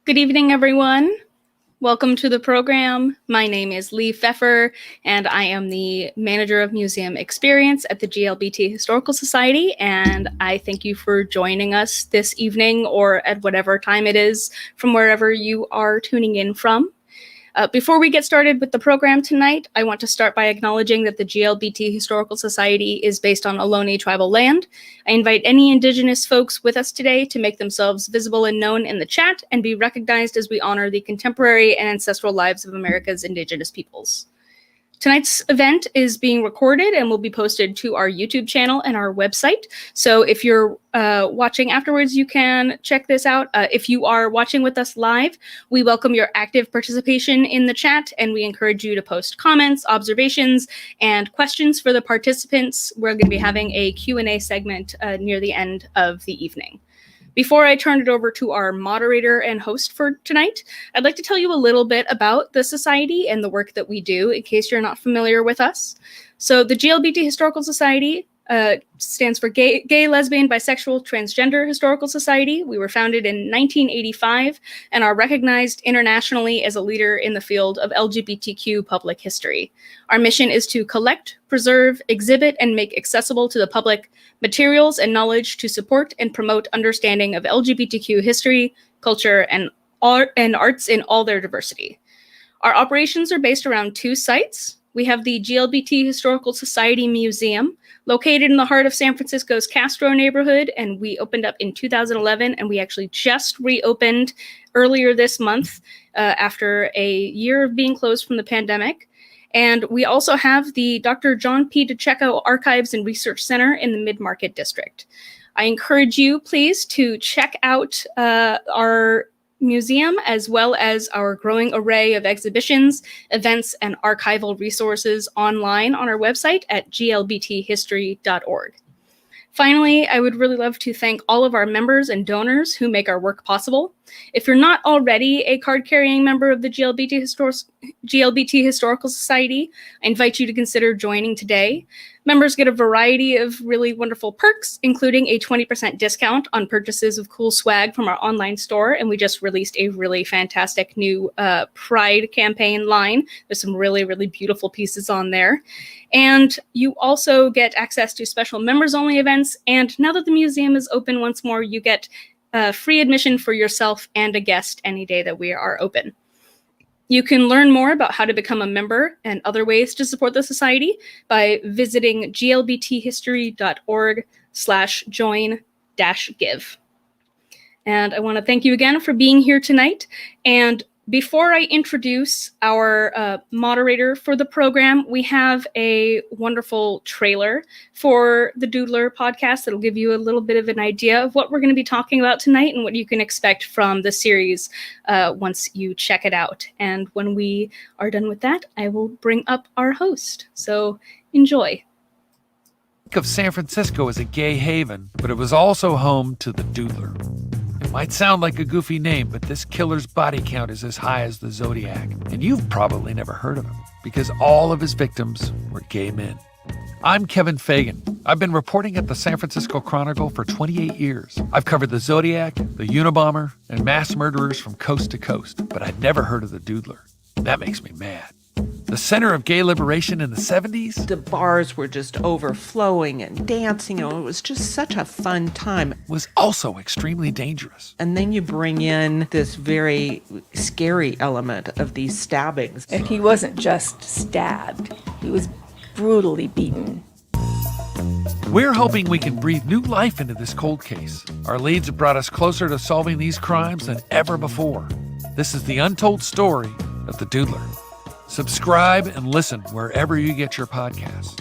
Good evening, everyone. Welcome to the program. My name is Lee Pfeffer, and I am the Manager of Museum Experience at the GLBT Historical Society, and I thank you for joining us this evening or at whatever time it is from wherever you are tuning in from. Before we get started with the program tonight, I want to start by acknowledging that the GLBT Historical Society is based on Ohlone tribal land. I invite any Indigenous folks with us today to make themselves visible and known in the chat and be recognized as we honor the contemporary and ancestral lives of America's Indigenous peoples. Tonight's event is being recorded and will be posted to our YouTube channel and our website. So if you're watching afterwards, you can check this out. If you are watching with us live, we welcome your active participation in the chat, and we encourage you to post comments, observations, and questions for the participants. We're going to be having a Q&A segment near the end of the evening. Before I turn it over to our moderator and host for tonight, I'd like to tell you a little bit about the Society and the work that we do, in case you're not familiar with us. So the GLBT Historical Society stands for Gay, Lesbian, Bisexual, Transgender Historical Society. We were founded in 1985 and are recognized internationally as a leader in the field of LGBTQ public history. Our mission is to collect, preserve, exhibit, and make accessible to the public materials and knowledge to support and promote understanding of LGBTQ history, culture, and arts in all their diversity. Our operations are based around two sites. We have the GLBT Historical Society Museum, located in the heart of San Francisco's Castro neighborhood, and we opened up in 2011, and we actually just reopened earlier this month after a year of being closed from the pandemic. And we also have the Dr. John P. DeCecco Archives and Research Center in the Mid-Market District. I encourage you, please, to check out our museum, as well as our growing array of exhibitions, events, and archival resources online on our website at glbthistory.org. Finally, I would really love to thank all of our members and donors who make our work possible. If you're not already a card-carrying member of the GLBT Historical Society, I invite you to consider joining today. Members get a variety of really wonderful perks, including a 20% discount on purchases of cool swag from our online store, and we just released a really fantastic new Pride campaign line. There's some really, really beautiful pieces on there. And you also get access to special members-only events, and now that the museum is open once more, you get free admission for yourself and a guest any day that we are open. You can learn more about how to become a member and other ways to support the Society by visiting glbthistory.org/join-give. And I want to thank you again for being here tonight. And before I introduce our moderator for the program, we have a wonderful trailer for the Doodler podcast that'll give you a little bit of an idea of what we're going to be talking about tonight and what you can expect from the series once you check it out. And when we are done with that, I will bring up our host. So enjoy. Think of San Francisco as a gay haven, but it was also home to the Doodler. It might sound like a goofy name, but this killer's body count is as high as the Zodiac. And you've probably never heard of him, because all of his victims were gay men. I'm Kevin Fagan. I've been reporting at the San Francisco Chronicle for 28 years. I've covered the Zodiac, the Unabomber, and mass murderers from coast to coast, but I'd never heard of the Doodler. That makes me mad. The center of gay liberation in the 70s? The bars were just overflowing and dancing. It was just such a fun time. Was also extremely dangerous. And then you bring in this very scary element of these stabbings. And he wasn't just stabbed. He was brutally beaten. We're hoping we can breathe new life into this cold case. Our leads have brought us closer to solving these crimes than ever before. This is the untold story of the Doodler. Subscribe and listen wherever you get your podcasts.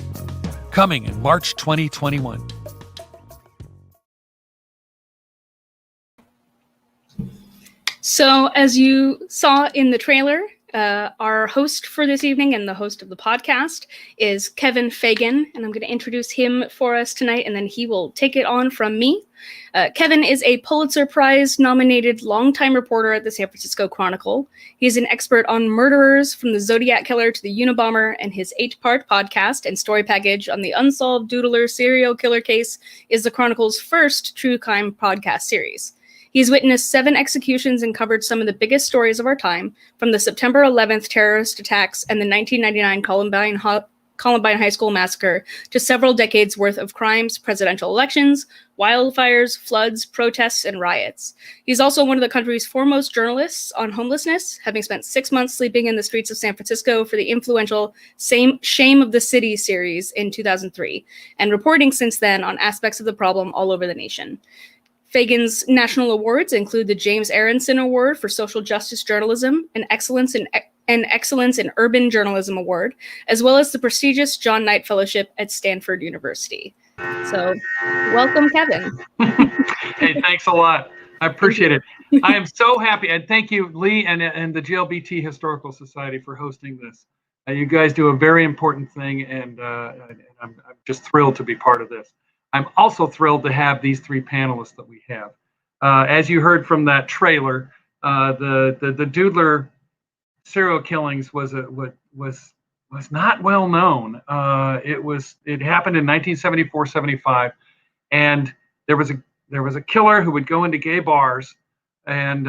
Coming in March 2021. So as you saw in the trailer, our host for this evening and the host of the podcast is Kevin Fagan, and I'm going to introduce him for us tonight, and then he will take it on from me. Kevin is a Pulitzer Prize nominated longtime reporter at the San Francisco Chronicle. He's an expert on murderers from the Zodiac Killer to the Unabomber, and his 8-part podcast and story package on the unsolved Doodler serial killer case is the Chronicle's first true crime podcast series. He's witnessed 7 executions and covered some of the biggest stories of our time, from the September 11th terrorist attacks and the 1999 Columbine High School massacre to several decades worth of crimes, presidential elections, wildfires, floods, protests, and riots. He's also one of the country's foremost journalists on homelessness, having spent 6 months sleeping in the streets of San Francisco for the influential Shame of the City series in 2003, and reporting since then on aspects of the problem all over the nation. Fagan's national awards include the James Aronson Award for Social Justice Journalism and Excellence in Urban Journalism Award, as well as the prestigious John Knight Fellowship at Stanford University. So, welcome, Kevin. Hey, thanks a lot. I appreciate it. I am so happy, and thank you, Lee, and the GLBT Historical Society for hosting this. You guys do a very important thing, and I'm just thrilled to be part of this. I'm also thrilled to have these 3 panelists that we have. As you heard from that trailer, the Doodler serial killings was not well known. It happened in 1974-75, and there was a killer who would go into gay bars and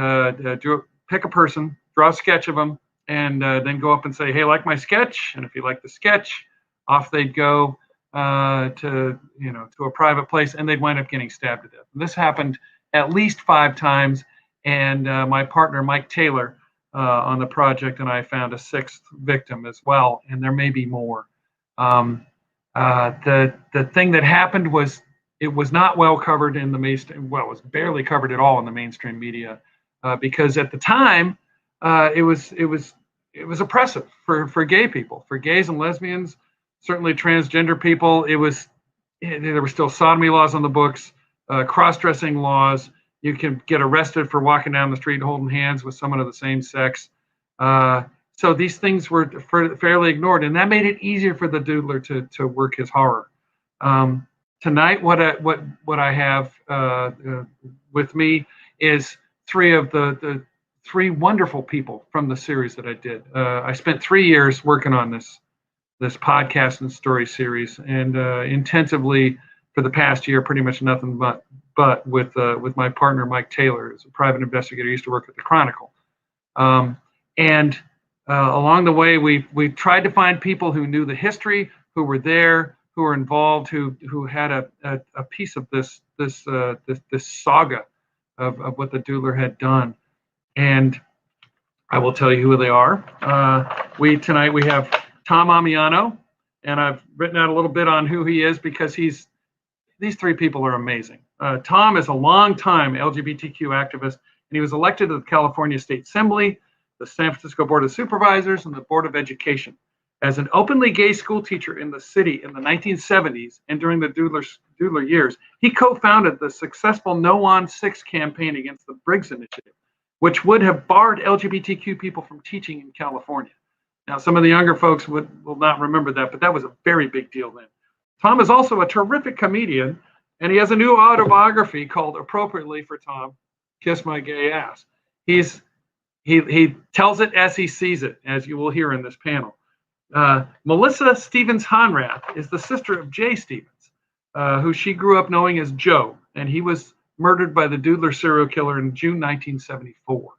pick a person, draw a sketch of them, and then go up and say, "Hey, like my sketch?" And if you like the sketch, off they'd go to a private place, and they'd wind up getting stabbed to death. And this happened at least 5 times, and my partner Mike Taylor on the project and I found a 6th victim as well, and there may be more. The thing that happened was it was not well covered in the mainstream. Well, it was barely covered at all in the mainstream media because at the time it was oppressive for gay people, for gays and lesbians. Certainly transgender people, there were still sodomy laws on the books, cross-dressing laws. You can get arrested for walking down the street holding hands with someone of the same sex. So these things were fairly ignored, and that made it easier for the Doodler to work his horror. Tonight, what I have with me is 3 of the 3 wonderful people from the series that I did. I spent 3 years working on this podcast and story series, and intensively for the past year, pretty much nothing but with my partner Mike Taylor, who's a private investigator. He used to work at the Chronicle, and along the way we tried to find people who knew the history, who were there, who were involved, who had a piece of this saga of what the Doodler had done, and I will tell you who they are. Tonight we have Tom Ammiano, and I've written out a little bit on who he is because these 3 people are amazing. Tom is a longtime LGBTQ activist, and he was elected to the California State Assembly, the San Francisco Board of Supervisors, and the Board of Education. As an openly gay school teacher in the city in the 1970s and during the Doodler years, he co-founded the successful No on 6 campaign against the Briggs Initiative, which would have barred LGBTQ people from teaching in California. Now, some of the younger folks will not remember that, but that was a very big deal then. Tom is also a terrific comedian, and he has a new autobiography called, appropriately for Tom, Kiss My Gay Ass. He tells it as he sees it, as you will hear in this panel. Melissa Stevens Honrath is the sister of Jay Stevens, who she grew up knowing as Joe, and he was murdered by the Doodler serial killer in June 1974.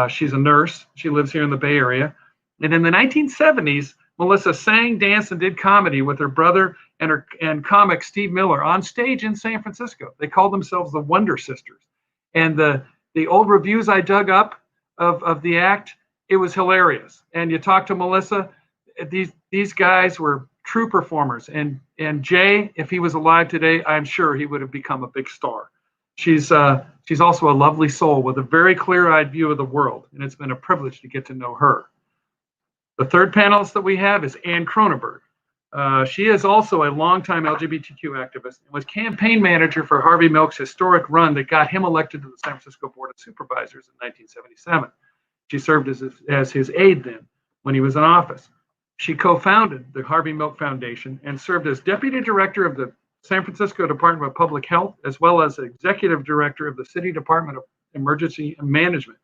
She's a nurse. She lives here in the Bay Area. And in the 1970s, Melissa sang, danced, and did comedy with her brother and comic Steve Miller on stage in San Francisco. They called themselves the Wonder Sisters. And the old reviews I dug up of the act, it was hilarious. And you talk to Melissa, these guys were true performers. And Jay, if he was alive today, I'm sure he would have become a big star. She's also a lovely soul with a very clear-eyed view of the world, and it's been a privilege to get to know her. The third panelist that we have is Anne Kronenberg. She is also a longtime LGBTQ activist and was campaign manager for Harvey Milk's historic run that got him elected to the San Francisco Board of Supervisors in 1977. She served as his aide then when he was in office. She co-founded the Harvey Milk Foundation and served as deputy director of the San Francisco Department of Public Health, as well as executive director of the City Department of Emergency Management.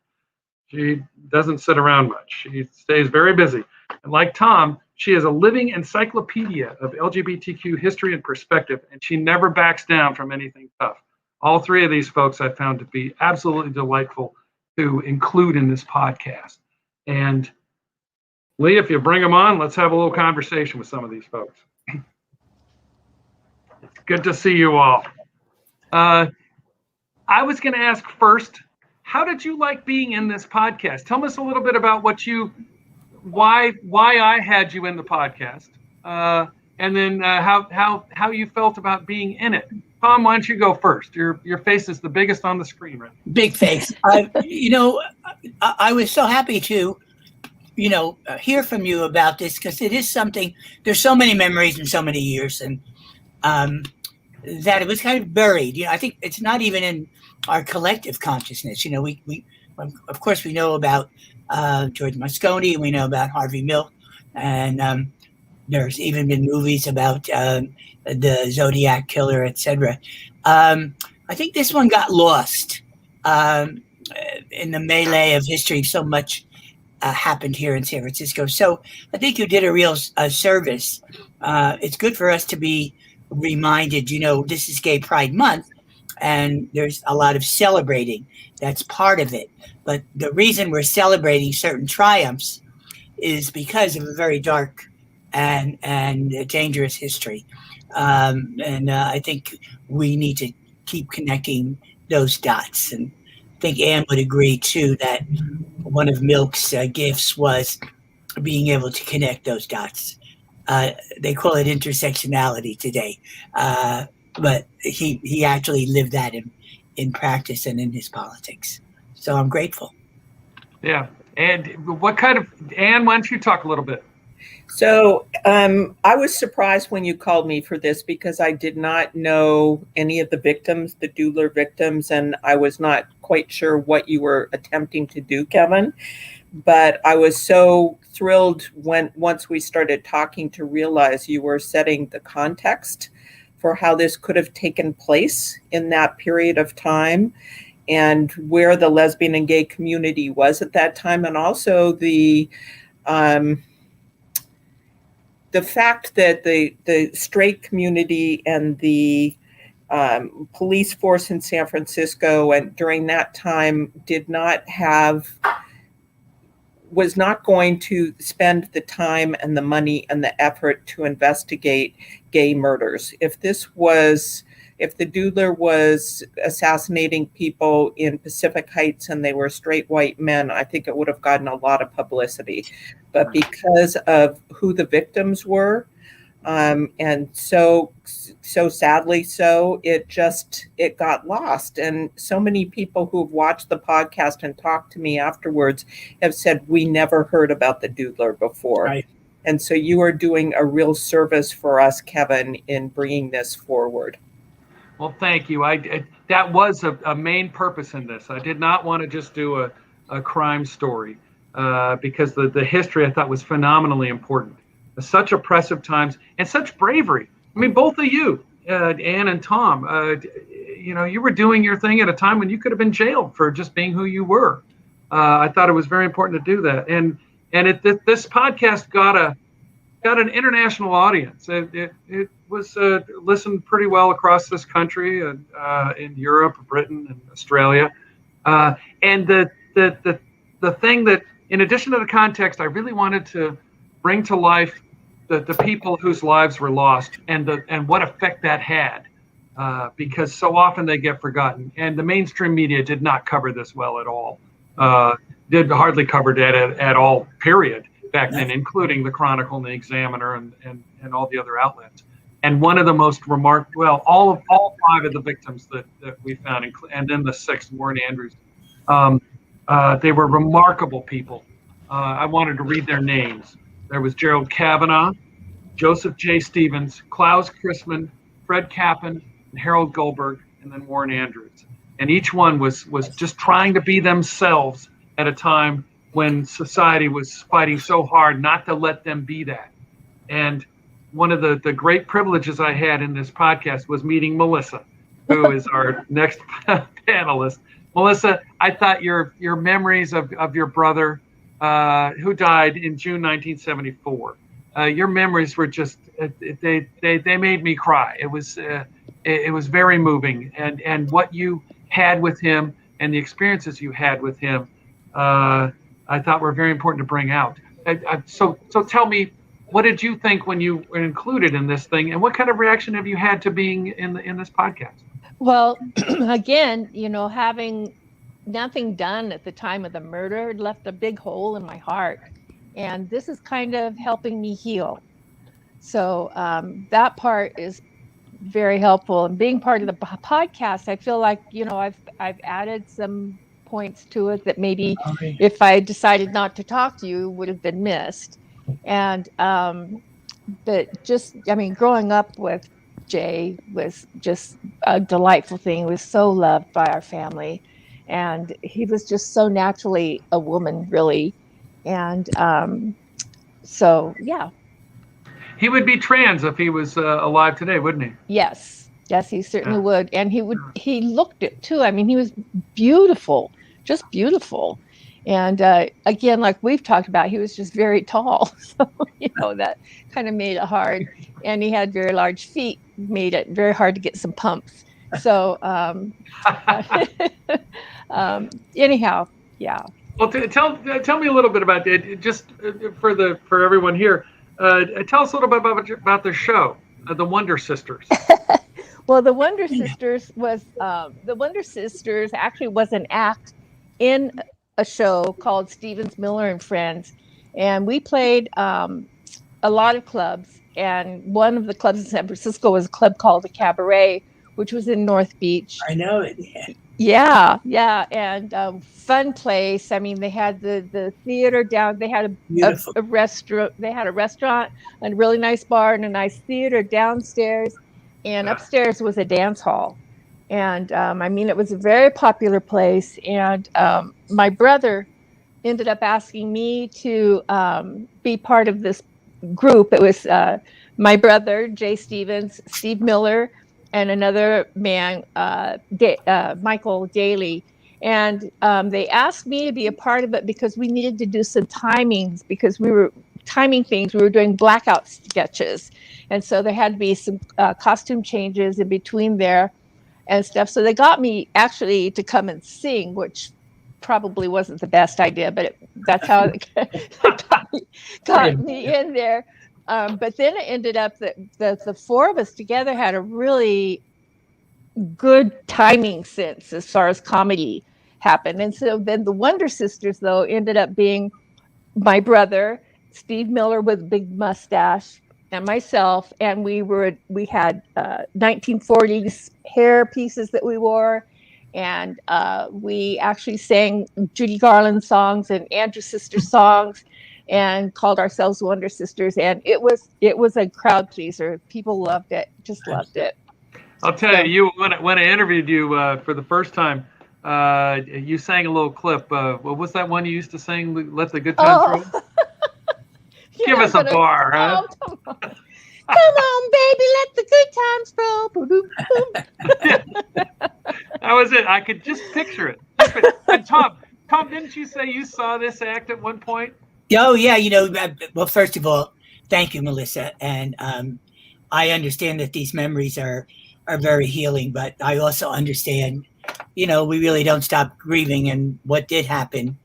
She doesn't sit around much. She stays very busy. And like Tom, she is a living encyclopedia of LGBTQ history and perspective, and she never backs down from anything tough. All three of these folks I found to be absolutely delightful to include in this podcast. And Lee, if you bring them on, let's have a little conversation with some of these folks. It's good to see you all. I was going to ask first, how did you like being in this podcast? Tell us a little bit about why I had you in the podcast, and then how you felt about being in it. Tom, why don't you go first? Your face is the biggest on the screen right now. Big face. I was so happy to, hear from you about this, because it is something. There's so many memories in so many years, and that it was kind of buried. I think it's not even in our collective consciousness. We of course we know about George Moscone, we know about Harvey Milk, and there's even been movies about the Zodiac Killer, etc. I think this one got lost in the melee of history. So much happened here in San Francisco. So I think you did a real service. It's good for us to be reminded, this is Gay Pride Month, and there's a lot of celebrating. That's part of it. But the reason we're celebrating certain triumphs is because of a very dark and dangerous history. And I think we need to keep connecting those dots. And I think Anne would agree, too, that one of Milk's gifts was being able to connect those dots. They call it intersectionality today. But he actually lived that in practice and in his politics. So I'm grateful. Yeah. And Anne, why don't you talk a little bit? So I was surprised when you called me for this, because I did not know any of the victims, the Doodler victims, and I was not quite sure what you were attempting to do, Kevin. But I was so thrilled once we started talking to realize you were setting the context for how this could have taken place in that period of time, and where the lesbian and gay community was at that time, and also the fact that the straight community and the police force in San Francisco and during that time was not going to spend the time and the money and the effort to investigate gay murders. If the Doodler was assassinating people in Pacific Heights and they were straight white men, I think it would have gotten a lot of publicity. But because of who the victims were, and so sadly it got lost. And so many people who've watched the podcast and talked to me afterwards have said, we never heard about the Doodler before. Right. And so you are doing a real service for us, Kevin, in bringing this forward. Well, thank you. That was a main purpose in this. I did not want to just do a crime story because the history I thought was phenomenally important. Such oppressive times and such bravery. I mean, both of you, Anne and Tom, you were doing your thing at a time when you could have been jailed for just being who you were. I thought it was very important to do that. And this podcast got an international audience. It was listened pretty well across this country, and in Europe, Britain, and Australia. And the thing that, in addition to the context, I really wanted to bring to life the people whose lives were lost and what effect that had, because so often they get forgotten. And the mainstream media did not cover this well at all. Did hardly cover it at all, period, back then, including the Chronicle and the Examiner and all the other outlets. And one of the most remarkable, all five of the victims that we found, and then the sixth, Warren Andrews, they were remarkable people. I wanted to read their names. There was Gerald Kavanaugh, Joseph J. Stevens, Klaus Chrisman, Fred Kappen, and Harold Goldberg, and then Warren Andrews. And each one was just trying to be themselves at a time when society was fighting so hard not to let them be that. And one of the great privileges I had in this podcast was meeting Melissa, who is our next panelist. Melissa, I thought your memories of your brother, who died in June 1974. Your memories were just, they made me cry. It was it was very moving, and what you had with him and the experiences you had with him, I thought were very important to bring out. So tell me, what did you think when you were included in this thing, and what kind of reaction have you had to being in this podcast? Well, again, having nothing done at the time of the murder left a big hole in my heart, and this is kind of helping me heal. So that part is very helpful, and being part of the podcast, I feel like I've added some points to it that maybe if I decided not to talk to you would have been missed. And but just, growing up with Jay was just a delightful thing. He was so loved by our family, and he was just so naturally a woman, really. And so yeah, he would be trans if he was alive today, wouldn't he? Yes, he certainly would. And he looked it too. He was beautiful, just beautiful. And again, like we've talked about, he was just very tall. So, that kind of made it hard. And he had very large feet, made it very hard to get some pumps. So anyhow, yeah. Well, tell me a little bit about it, just for everyone here. Tell us a little bit about the show, the Wonder Sisters. Well, the Wonder Sisters actually was an act in a show called Stevens, Miller and Friends, and we played a lot of clubs. And one of the clubs in San Francisco was a club called the Cabaret, which was in North Beach. I know it. Yeah, and fun place. They had the theater down. They had a restaurant. They had a restaurant, a really nice bar, and a nice theater downstairs. And upstairs was a dance hall. And it was a very popular place. And my brother ended up asking me to be part of this group. It was my brother, Jay Stevens, Steve Miller, and another man, Michael Daly. And they asked me to be a part of it because we needed to do some timings, because we were timing things. We were doing blackout sketches. And so there had to be some costume changes in between there and stuff. So they got me actually to come and sing, which probably wasn't the best idea, but that's how it got me in there. But then it ended up that the four of us together had a really good timing sense as far as comedy happened. And so then the Wonder Sisters, though, ended up being my brother, Steve Miller with a big mustache, and myself. And we had 1940s hair pieces that we wore. And we actually sang Judy Garland songs and Andrew Sister songs, and called ourselves Wonder Sisters. And it was a crowd pleaser. People loved it, just loved it. I'll tell you, when I interviewed you for the first time, you sang a little clip. What was that one you used to sing? Let the good times roll. Give us a bar, huh? Come on, baby, let the good times roll. That was it. I could just picture it. And Tom, didn't you say you saw this act at one point? Oh, yeah. Well, first of all, thank you, Melissa. And I understand that these memories are very healing, but I also understand, we really don't stop grieving, and what did happen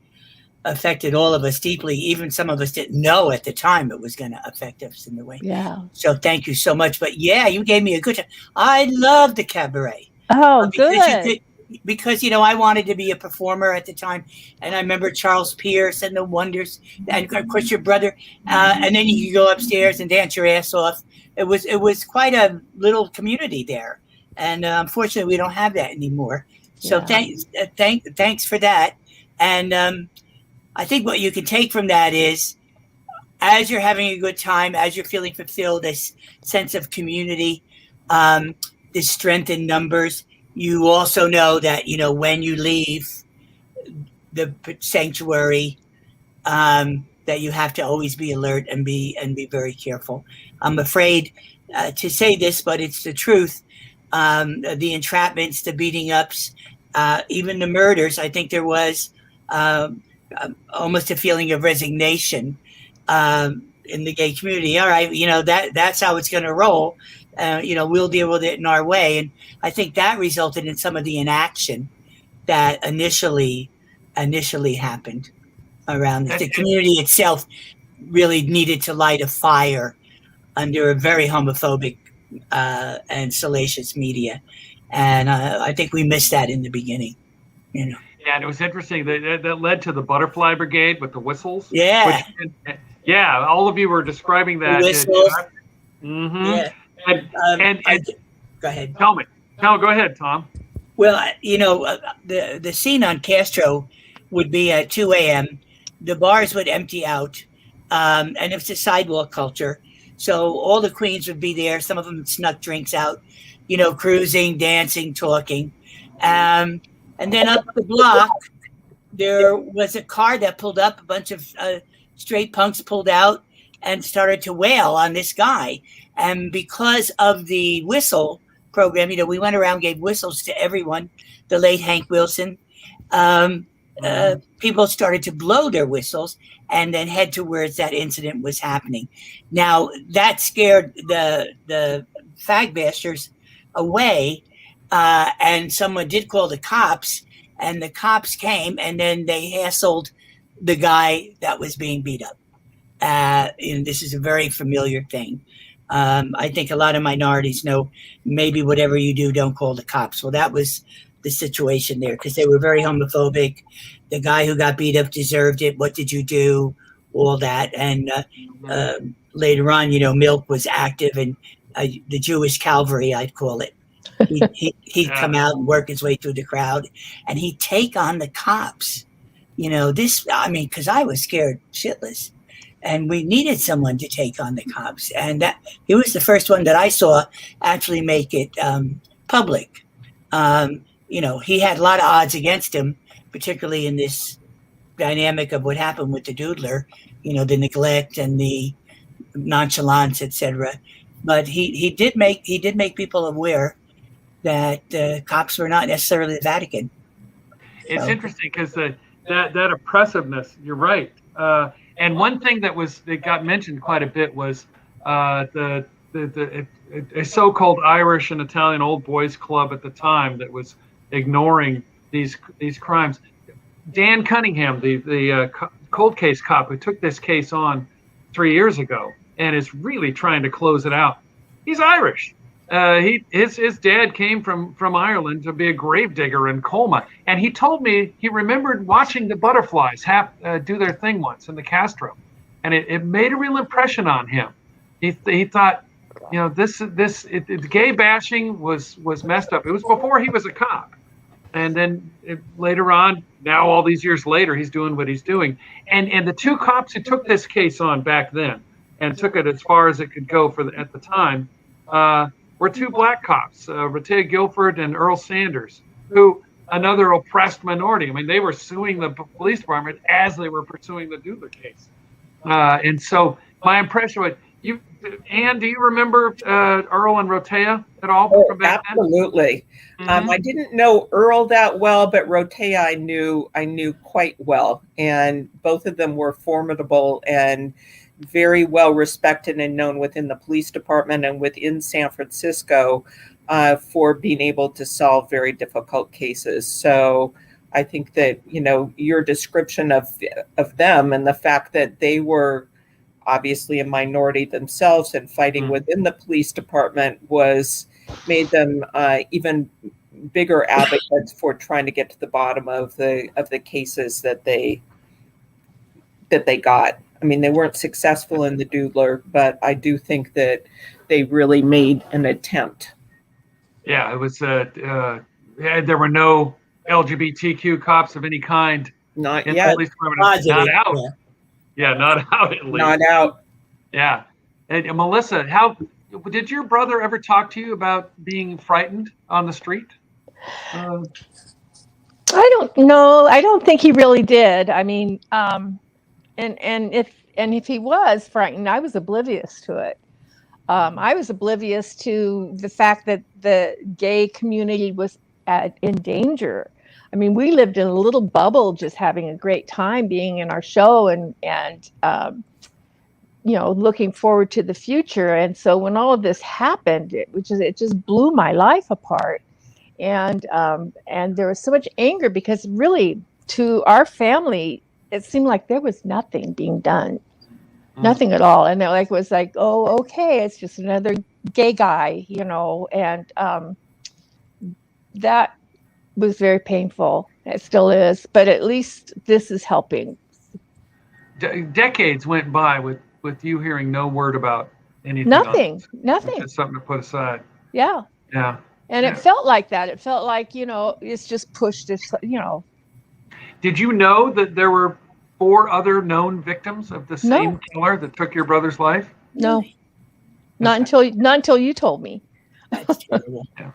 affected all of us deeply. Even some of us didn't know at the time it was going to affect us in the way. Yeah. So thank you so much. But yeah, you gave me a good time. I love the Cabaret. Oh, good. Because I wanted to be a performer at the time, and I remember Charles Pierce and the Wonders, and of course your brother, and then you could go upstairs and dance your ass off. It was quite a little community there, and unfortunately we don't have that anymore. So thanks for that. And I think what you can take from that is, as you're having a good time, as you're feeling fulfilled, this sense of community, this strength in numbers. You also know that, when you leave the sanctuary, that you have to always be alert and be very careful. I'm afraid to say this, but it's the truth. The entrapments, the beating ups, even the murders, I think there was almost a feeling of resignation in the gay community. All right, that's how it's going to roll. we'll deal with it in our way. And I think that resulted in some of the inaction that initially happened around this. The community itself really needed to light a fire under a very homophobic and salacious media. And I think we missed that in the beginning, Yeah, and it was interesting that led to the Butterfly Brigade with the whistles. Yeah. Yeah, all of you were describing that. The whistles. Mm-hmm. Yeah. And go ahead. Tell me. No, go ahead, Tom. Well, the scene on Castro would be at 2 a.m. The bars would empty out, and it was a sidewalk culture. So all the queens would be there. Some of them snuck drinks out, cruising, dancing, talking. And then up the block, there was a car that pulled up. A bunch of straight punks pulled out and started to wail on this guy. And because of the whistle program, we went around, gave whistles to everyone, the late Hank Wilson. People started to blow their whistles and then head towards that incident was happening. Now, that scared the fag bashers away, and someone did call the cops, and the cops came, and then they hassled the guy that was being beat up. And this is a very familiar thing. I think a lot of minorities know maybe whatever you do, don't call the cops. Well, that was the situation there because they were very homophobic. The guy who got beat up deserved it. What did you do? All that. And later on, Milk was active and the Jewish Calvary, I'd call it. He'd come out and work his way through the crowd and he'd take on the cops. Because I was scared shitless. And we needed someone to take on the cops. And he was the first one that I saw actually make it public. He had a lot of odds against him, particularly in this dynamic of what happened with the Doodler, the neglect and the nonchalance, etc. But he did make people aware that cops were not necessarily the Vatican. It's interesting because that oppressiveness, you're right. And one thing that got mentioned quite a bit was a so-called Irish and Italian old boys club at the time that was ignoring these crimes. Dan Cunningham, the cold case cop who took this case on 3 years ago and is really trying to close it out. He's Irish. His dad came from Ireland to be a gravedigger in Colma, and he told me he remembered watching the Butterflies do their thing once in the Castro, and it made a real impression on him. He thought, the gay bashing was messed up. It was before he was a cop, and then later on, now all these years later, he's doing what he's doing. And the two cops who took this case on back then and took it as far as it could go at the time. Were two black cops, Rhea Guilford and Earl Sanders, who another oppressed minority. I mean, they were suing the police department as they were pursuing the Doodler case. And so my impression was, Anne, do you remember Earl and Rhea at all? Oh, absolutely. Mm-hmm. I didn't know Earl that well, but Rhea I knew quite well. And both of them were formidable and very well respected and known within the police department and within San Francisco for being able to solve very difficult cases. So I think that, your description of them and the fact that they were obviously a minority themselves and fighting within the police department made them even bigger advocates for trying to get to the bottom of the cases that they got. I mean, they weren't successful in the Doodler, but I do think that they really made an attempt. Yeah, it was. There were no LGBTQ cops of any kind. Not yet. At least not out. Yeah, not out at least. Not out. Yeah. And Melissa, how did your brother ever talk to you about being frightened on the street? I don't know. I don't think he really did. I mean, and if he was frightened, I was oblivious to it. I was oblivious to the fact that the gay community was in danger. I mean, we lived in a little bubble, just having a great time being in our show, and looking forward to the future. And so when all of this happened, it just blew my life apart. And there was so much anger because really to our family, it seemed like there was nothing being done, nothing at all. And it was like, oh, okay, it's just another gay guy, and that was very painful. It still is, but at least this is helping. Decades went by with you hearing no word about anything. Nothing. It's something to put aside. Yeah. Yeah. And it felt like that. It felt like, it's just pushed this, Did you know that there were 4 other known victims of the same killer that took your brother's life? No. Not until you told me. That's terrible. Yeah.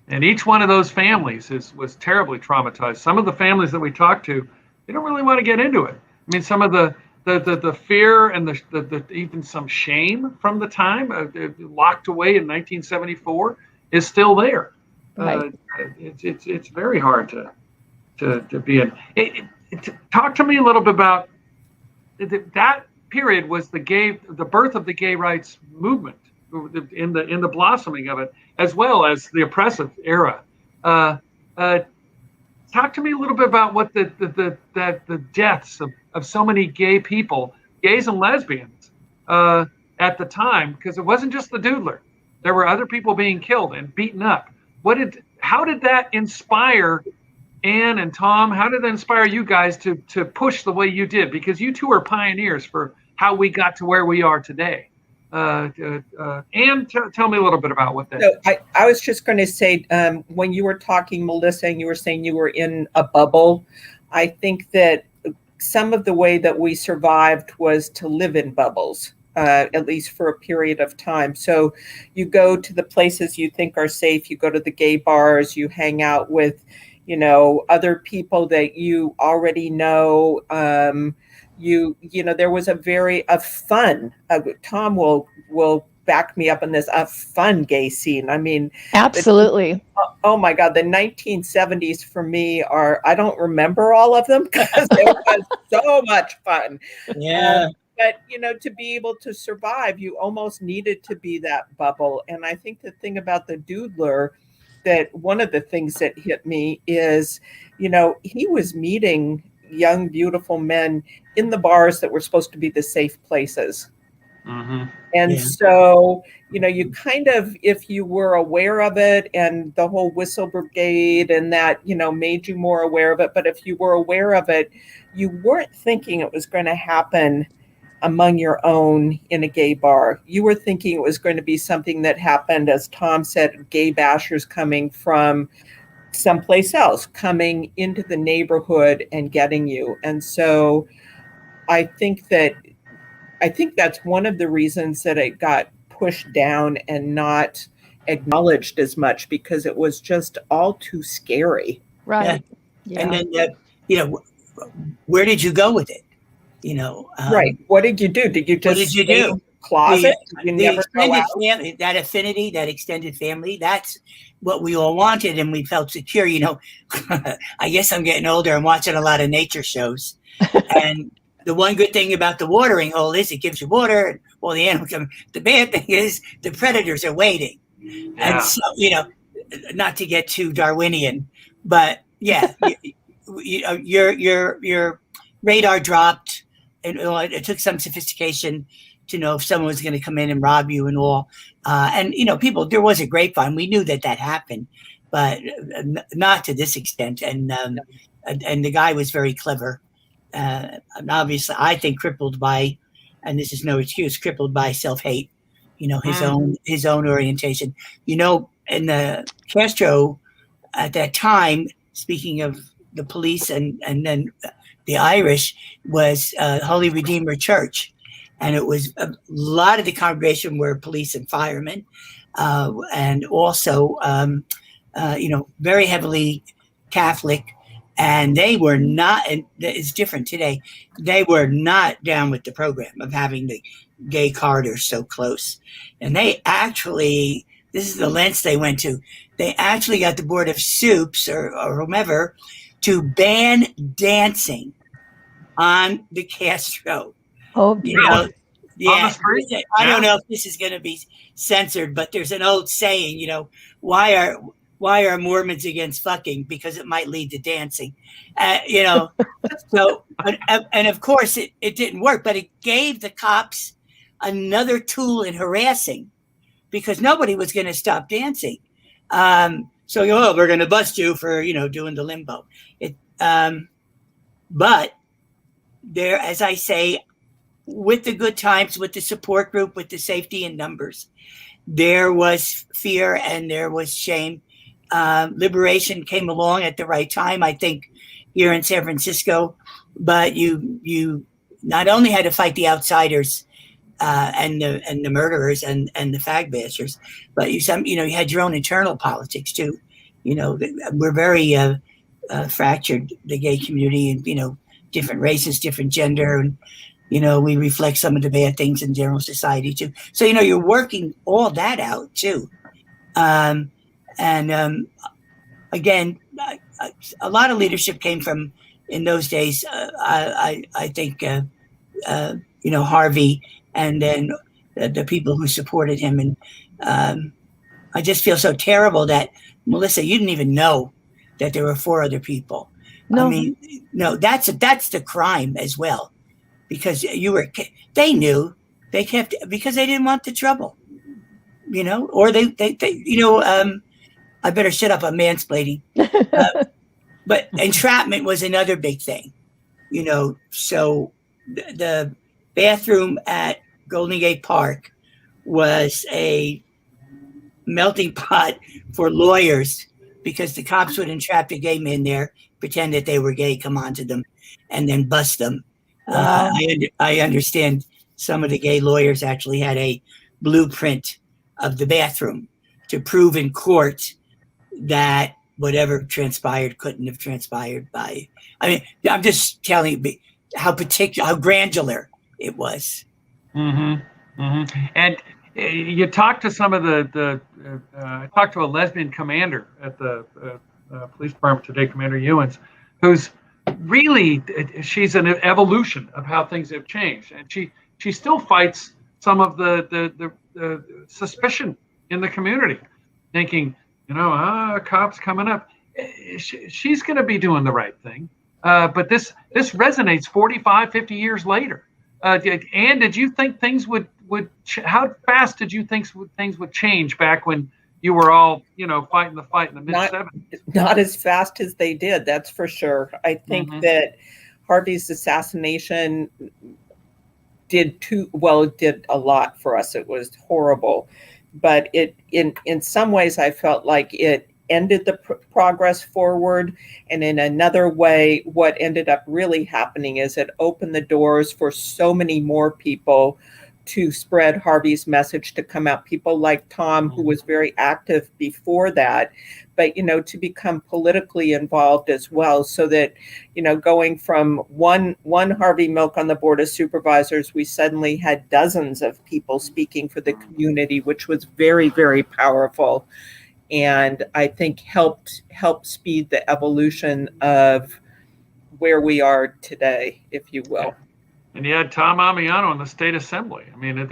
And each one of those families was terribly traumatized. Some of the families that we talked to, they don't really want to get into it. I mean, some of the fear and the even some shame from the time locked away in 1974 is still there. Right. It's very hard to be in. Talk to me a little bit about that period. Was the birth of the gay rights movement, in the blossoming of it, as well as the oppressive era. Talk to me a little bit about what the deaths of so many gay people, gays and lesbians, at the time, because it wasn't just the Doodler. There were other people being killed and beaten up. How did that inspire Anne and Tom? How did that inspire you guys to push the way you did? Because you two are pioneers for how we got to where we are today. Anne, tell me a little bit about what that is. So I was just going to say, when you were talking, Melissa, and you were saying you were in a bubble, I think that some of the way that we survived was to live in bubbles, at least for a period of time. So you go to the places you think are safe, you go to the gay bars, you hang out with, other people that you already know. There was a fun, Tom will back me up on this, a fun gay scene. I mean, absolutely. Oh my God, the 1970s for me I don't remember all of them because it was so much fun. Yeah. But, to be able to survive, you almost needed to be that bubble. And I think the thing about the Doodler, that one of the things that hit me is, he was meeting young, beautiful men in the bars that were supposed to be the safe places. Mm-hmm. And so, you kind of, if you were aware of it and the whole Whistle Brigade and that, made you more aware of it. But if you were aware of it, you weren't thinking it was going to happen among your own in a gay bar. You were thinking it was going to be something that happened, as Tom said, gay bashers coming from someplace else, coming into the neighborhood and getting you. And so I think that's one of the reasons that it got pushed down and not acknowledged as much, because it was just all too scary. Right. Yeah. And then, where did you go with it? Right. What did you do? Did you just stay in the closet? Did you never go out? Family, that affinity, that extended family, that's what we all wanted, and we felt secure. I guess I'm getting older and watching a lot of nature shows. And the one good thing about the watering hole is it gives you water and all the animals come. The bad thing is the predators are waiting. Yeah. And so, not to get too Darwinian, but yeah, your radar dropped, and it took some sophistication to know if someone was going to come in and rob you and all. And people, there was a grapevine. We knew that happened, but not to this extent. And the guy was very clever. And obviously, I think crippled by, and this is no excuse, crippled by self-hate. His own orientation. In the Castro at that time, speaking of the police and then the Irish, was Holy Redeemer Church. And it was a lot of the congregation were police and firemen, and also, very heavily Catholic. And they were not, and it's different today, they were not down with the program of having the gay corridors so close. And they actually, this is the lengths they went to, they actually got the Board of Soups or whomever to ban dancing on the Castro. Oh, on the street. I don't know if this is going to be censored, but there's an old saying, why are Mormons against fucking? Because it might lead to dancing, So, and of course it didn't work, but it gave the cops another tool in harassing, because nobody was going to stop dancing. So we're going to bust you for doing the limbo. But there, as I say, with the good times, with the support group, with the safety in numbers, there was fear and there was shame. Liberation came along at the right time, I think, here in San Francisco. But you not only had to fight the outsiders and the murderers and the fag bashers, but you had your own internal politics too. We're very fractured, the gay community, and different races, different gender, and we reflect some of the bad things in general society too. So you're working all that out too. Again, a lot of leadership came from, in those days, I think Harvey, and then the people who supported him. And I just feel so terrible that, Melissa, you didn't even know that there were 4 other people. No. I mean, no, that's the crime as well, because they knew, they kept, because they didn't want the trouble, or they I better shut up on mansplaining. But entrapment was another big thing, so the bathroom at Golden Gate Park was a melting pot for lawyers, because the cops would entrap the gay men there, pretend that they were gay, come onto them, and then bust them. Wow. I understand some of the gay lawyers actually had a blueprint of the bathroom to prove in court that whatever transpired couldn't have transpired by. I mean, I'm just telling you how granular it was. Mm-hmm. Mm-hmm. And you talked to some of I talked to a lesbian commander at the police department today, Commander Ewens, who's really, she's an evolution of how things have changed, and she still fights some of the suspicion in the community, thinking, cops coming up. She's going to be doing the right thing, but this resonates 45, 50 years later. And did you think things would how fast did you think things would change back when you were all, fighting the fight in the mid-70s? Not as fast as they did, that's for sure. I think that Harvey's assassination did a lot for us. It was horrible, but in some ways I felt like it ended the progress forward. And in another way, what ended up really happening is it opened the doors for so many more people to spread Harvey's message, to come out. People like Tom, who was very active before that, but, to become politically involved as well. So that, going from one Harvey Milk on the Board of Supervisors, we suddenly had dozens of people speaking for the community, which was very, very powerful. And I think helped speed the evolution of where we are today, if you will. And you had Tom Ammiano in the state assembly. I mean,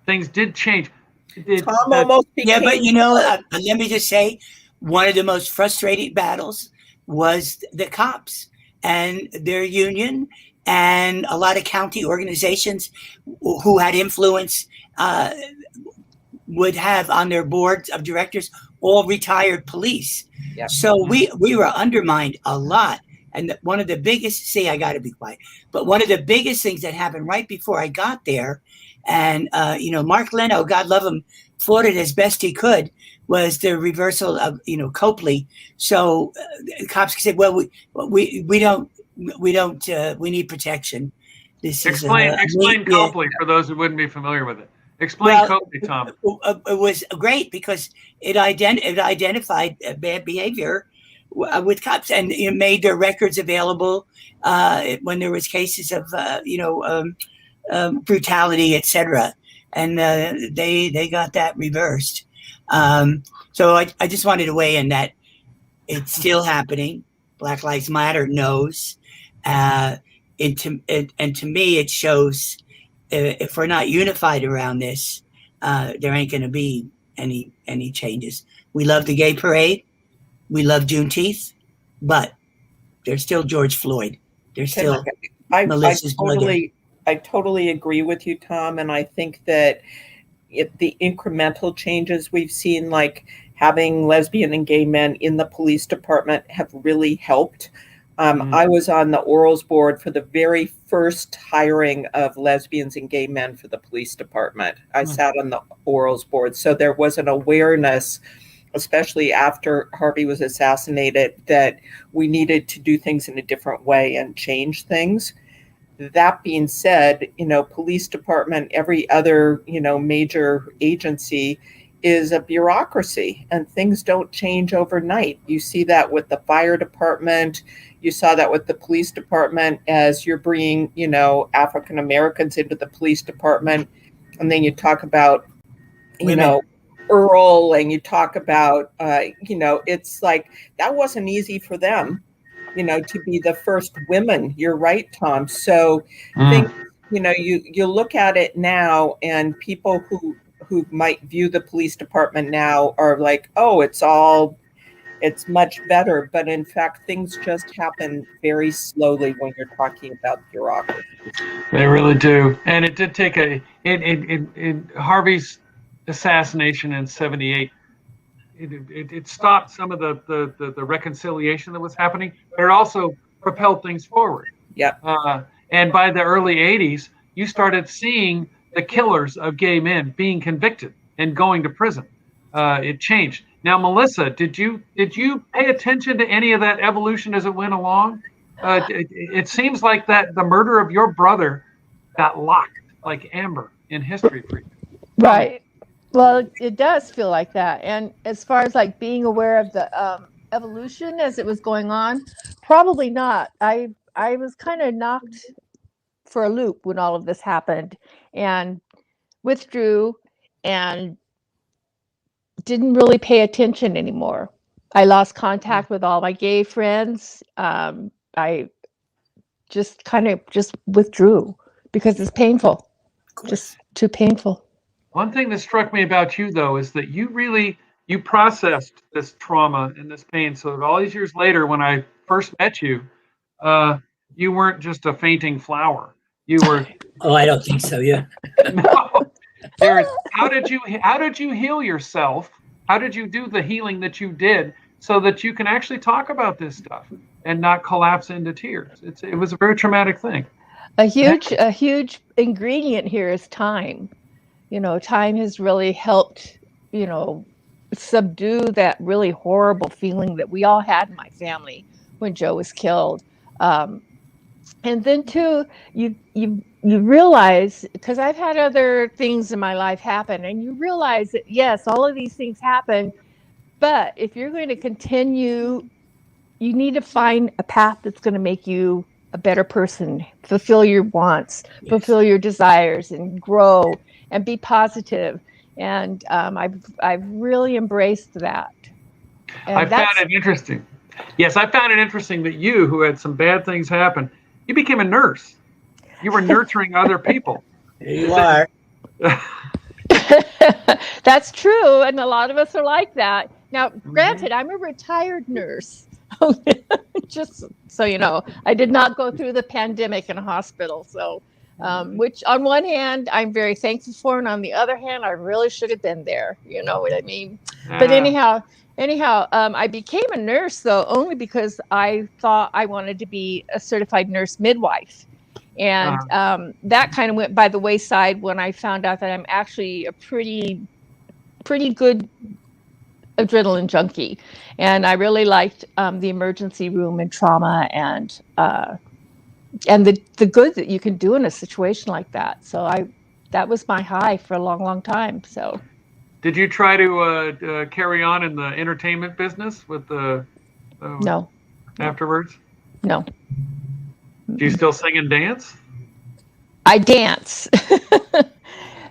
things did change. Tom almost became... Yeah, but let me just say, one of the most frustrating battles was the cops and their union, and a lot of county organizations who had influence would have on their boards of directors all retired police. Yep. So we were undermined a lot. And one of the biggest, I got to be quiet, but one of the biggest things that happened right before I got there, and, Mark Leno, God love him, fought it as best he could, was the reversal of, Copley. So cops said, well, we need protection. Explain Copley for those who wouldn't be familiar with it. Explain Copley, Tom. It was great because it identified bad behavior with cops, and made their records available when there was cases of brutality, etc. And they got that reversed. So I just wanted to weigh in that it's still happening. Black Lives Matter knows, and to me it shows if we're not unified around this, there ain't going to be any changes. We love the gay parade, we love Juneteenth, but there's still George Floyd. There's still Melissa's brother. I totally agree with you, Tom, and I think that the incremental changes we've seen, like having lesbian and gay men in the police department, have really helped. I was on the orals board for the very first hiring of lesbians and gay men for the police department. I sat on the orals board. So there was an awareness, especially after Harvey was assassinated, that we needed to do things in a different way and change things. That being said, police department, every other, major agency is a bureaucracy, and things don't change overnight. You see that with the fire department. You saw that with the police department as you're bringing, African Americans into the police department. And then you talk about, Earl, and you talk about, it's like that wasn't easy for them, to be the first women. You're right, Tom. So think, you look at it now, and people who might view the police department now are like, oh, it's much better. But in fact, things just happen very slowly when you're talking about bureaucracy. They really do. And it did take in Harvey's assassination in 1978, it stopped some of the reconciliation that was happening, but it also propelled things forward. Yeah. And by the early 80s, you started seeing the killers of gay men being convicted and going to prison. It changed. Now, Melissa, did you pay attention to any of that evolution as it went along? It seems like that the murder of your brother got locked like amber in history for you. Right. Well, it does feel like that. And as far as like being aware of the evolution as it was going on, probably not. I was kind of knocked for a loop when all of this happened, and withdrew and didn't really pay attention anymore. I lost contact with all my gay friends. I just withdrew because it's painful, just too painful. One thing that struck me about you, though, is that you processed this trauma and this pain. So that all these years later, when I first met you, you weren't just a fainting flower. You were. Oh, I don't think so. Yeah. No. How did you heal yourself? How did you do the healing that you did so that you can actually talk about this stuff and not collapse into tears? It was a very traumatic thing. A huge ingredient here is time. Time has really helped, subdue that really horrible feeling that we all had in my family when Joe was killed. And then too, you realize, because I've had other things in my life happen, and you realize that yes, all of these things happen, but if you're going to continue, you need to find a path that's going to make you a better person, fulfill your wants, fulfill your desires, and grow and be positive. And I've really embraced that. And I found it interesting. Yes, I found it interesting that you, who had some bad things happen, you became a nurse. You were nurturing other people. You are. That's true. And a lot of us are like that. Now, granted, I'm a retired nurse. Just so you know, I did not go through the pandemic in a hospital. So, which on one hand, I'm very thankful for. And on the other hand, I really should have been there. You know what I mean? But anyhow, I became a nurse, though, only because I thought I wanted to be a certified nurse midwife. And that kind of went by the wayside when I found out that I'm actually a pretty good adrenaline junkie. And I really liked the emergency room and trauma and the good that you can do in a situation like that. So that was my high for a long, long time. So. Did you try to carry on in the entertainment business with the no afterwards? No. Do you still sing and dance? I dance.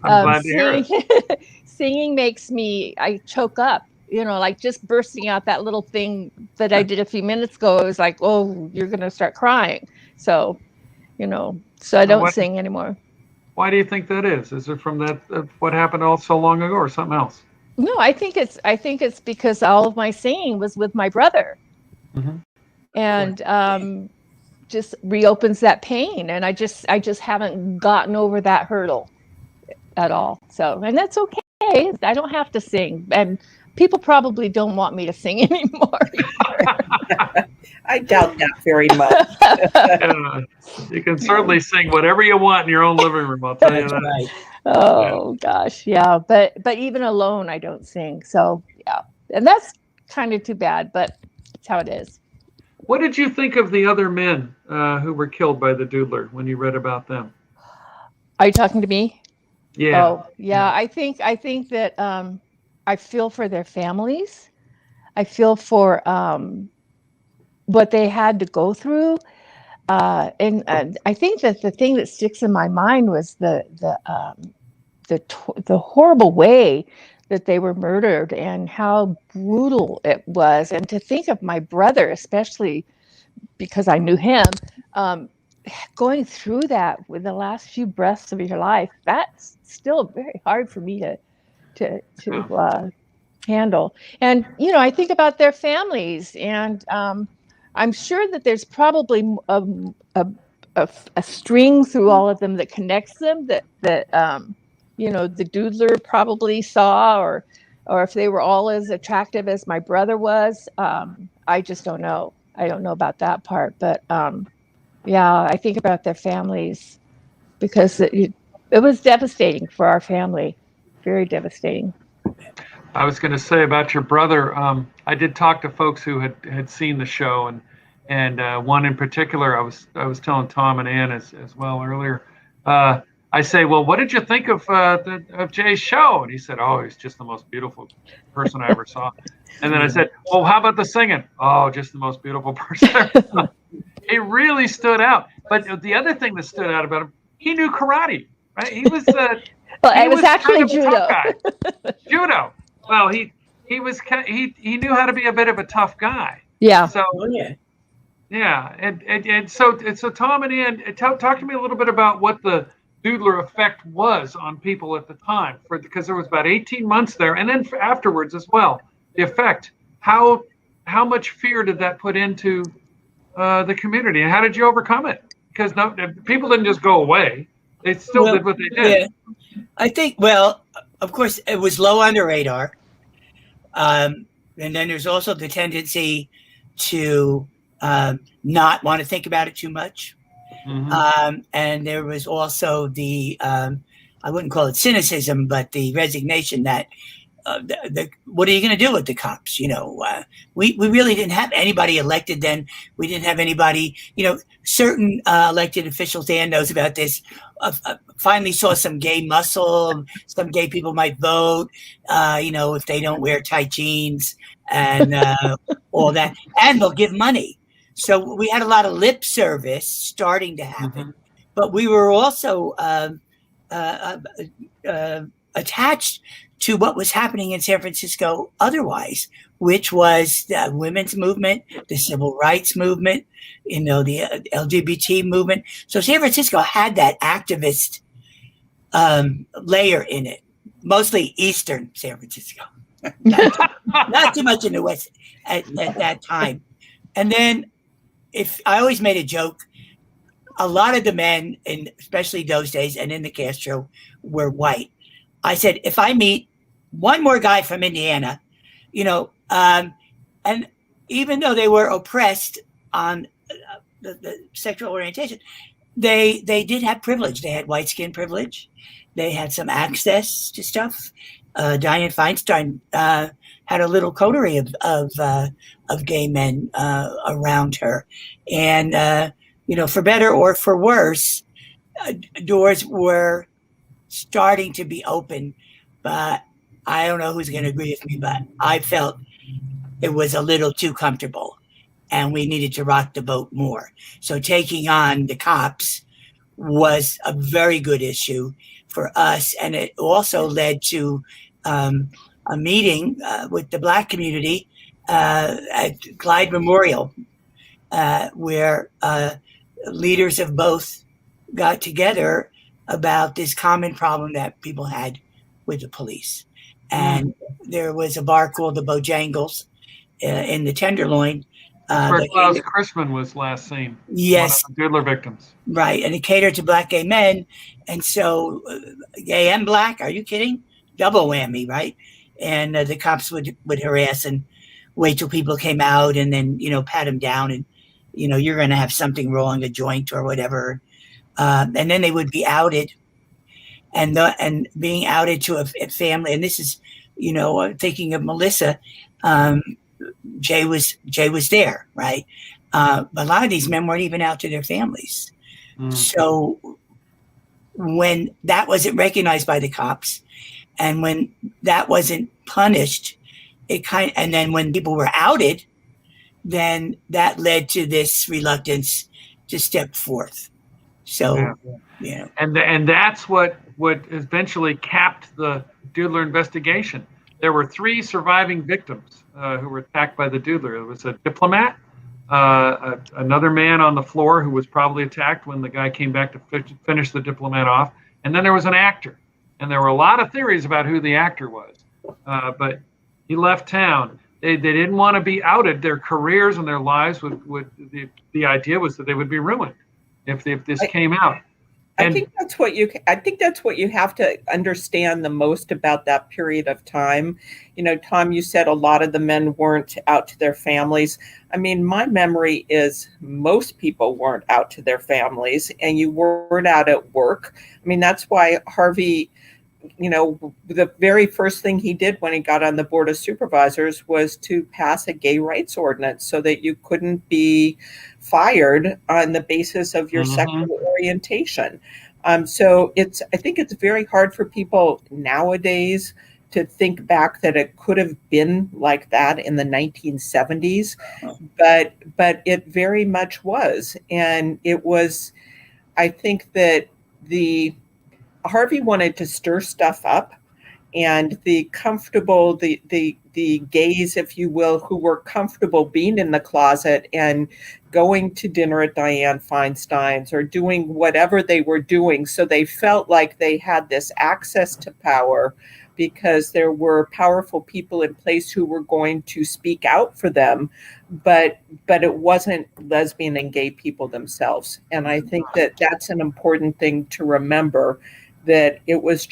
I'm glad to hear it. Singing makes I choke up, like just bursting out that little thing that I did a few minutes ago. It was like, oh, you're going to start crying. So, so I don't sing anymore. Why do you think that is? Is it from that what happened all so long ago, or something else? No, I think it's because all of my singing was with my brother, and just reopens that pain, and I just haven't gotten over that hurdle at all. So, and that's okay. I don't have to sing, and people probably don't want me to sing anymore. I doubt that very much. You can certainly sing whatever you want in your own living room. I'll tell you that. Right. Oh gosh, yeah. But even alone, I don't sing. So yeah, and that's kind of too bad, but it's how it is. What did you think of the other men who were killed by the Doodler when you read about them? Are you talking to me? Yeah. Oh yeah. I think that I feel for their families. I feel for what they had to go through. And I think that the thing that sticks in my mind was the horrible way that they were murdered and how brutal it was. And to think of my brother, especially because I knew him, going through that with the last few breaths of your life, that's still very hard for me to handle. And I think about their families, and I'm sure that there's probably a string through all of them that connects them that the Doodler probably saw, or if they were all as attractive as my brother was. I just don't know. I don't know about that part, but yeah, I think about their families because it was devastating for our family, very devastating. I was going to say about your brother. I did talk to folks who had seen the show, and one in particular, I was telling Tom and Ann as well earlier. I say, well, what did you think of Jay's show? And he said, oh, he's just the most beautiful person I ever saw. And then I said, well, how about the singing? Oh, just the most beautiful person I ever saw. He really stood out. But the other thing that stood out about him, he knew karate, right? He was well, it was actually judo. Judo. Well, he knew how to be a bit of a tough guy. Yeah. So yeah, and so Tom and Ann, talk to me a little bit about what the Doodler effect was on people at the time, because there was about 18 months there, and then afterwards as well. The effect, how much fear did that put into the community, and how did you overcome it? Because people didn't just go away; they still did what they did. Yeah. I think, of course, it was low on the radar, and then there's also the tendency to not want to think about it too much. And there was also the, I wouldn't call it cynicism, but the resignation that what are you going to do with the cops? We really didn't have anybody elected then. We didn't have anybody, certain elected officials, Dan knows about this, finally saw some gay muscle. Some gay people might vote, if they don't wear tight jeans and all that, and they'll give money. So we had a lot of lip service starting to happen, but we were also attached to what was happening in San Francisco otherwise, which was the women's movement, the civil rights movement, the LGBT movement. So San Francisco had that activist layer in it, mostly Eastern San Francisco, not too much in the West at that time. And then if I always made a joke, a lot of the men, and especially those days and in the Castro, were white. I said, if I meet one more guy from Indiana, and even though they were oppressed on the sexual orientation, they did have privilege. They had white skin privilege. They had some access to stuff. Dianne Feinstein had a little coterie of gay men around her, and for better or for worse, doors were starting to be open. But I don't know who's going to agree with me, but I felt it was a little too comfortable, and we needed to rock the boat more. So taking on the cops was a very good issue for us, and it also led to a meeting with the Black community at Clyde Memorial, where leaders of both got together about this common problem that people had with the police. And there was a bar called the Bojangles in the Tenderloin. That's where Klaus Christman was last seen. Yes. One of the Doodler victims. Right. And it catered to black gay men. And so gay and black, are you kidding? Double whammy, right? And the cops would harass and wait till people came out and then, pat them down and, you're going to have something wrong, a joint or whatever. And then they would be outed and being outed to a family. And this is, thinking of Melissa, Jay was there, right? But a lot of these men weren't even out to their families. So when that wasn't recognized by the cops and when that wasn't punished, and then when people were outed, then that led to this reluctance to step forth. So, and that's what eventually capped the Doodler investigation. There were 3 surviving victims who were attacked by the Doodler. It was a diplomat, another man on the floor who was probably attacked when the guy came back to finish the diplomat off, and then there was an actor. And there were a lot of theories about who the actor was, but he left town. They didn't want to be outed. Their careers and their lives the idea was that they would be ruined if this came out. I think that's what you have to understand the most about that period of time. Tom, you said a lot of the men weren't out to their families. I mean, my memory is most people weren't out to their families, and you weren't out at work. I mean, that's why Harvey, the very first thing he did when he got on the Board of Supervisors was to pass a gay rights ordinance so that you couldn't be fired on the basis of your sexual orientation. So I think it's very hard for people nowadays to think back that it could have been like that in the 1970s, but it very much was. And it was, I think that Harvey wanted to stir stuff up, and the gays, if you will, who were comfortable being in the closet and going to dinner at Dianne Feinstein's or doing whatever they were doing. So they felt like they had this access to power because there were powerful people in place who were going to speak out for them, but it wasn't lesbian and gay people themselves. And I think that that's an important thing to remember, that it was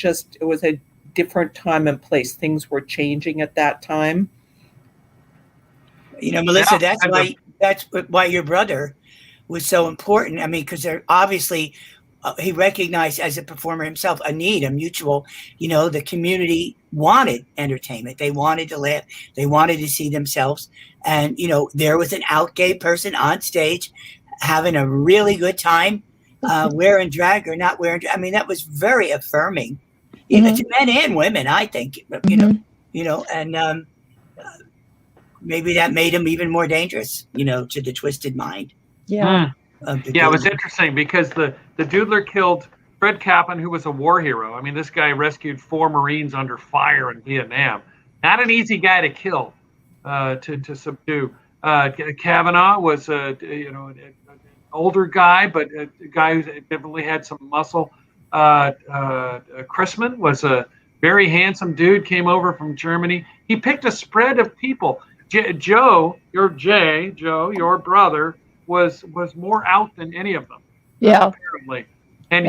a different time and place. Things were changing at that time. Melissa, that's why your brother was so important. I mean, because they're obviously he recognized as a performer himself a need, a mutual. The community wanted entertainment. They wanted to laugh. They wanted to see themselves. And there was an out gay person on stage having a really good time, wearing drag or not wearing. I mean, that was very affirming, even to men and women. I think and maybe that made him even more dangerous, to the twisted mind. Yeah. It was interesting because the Doodler killed Fred Kaplan, who was a war hero. I mean, this guy rescued 4 Marines under fire in Vietnam. Not an easy guy to kill, to subdue. Kavanaugh was an older guy, but a guy who definitely had some muscle. Christman was a very handsome dude, came over from Germany. He picked a spread of people. Joe, your brother, was more out than any of them. Yeah, apparently. And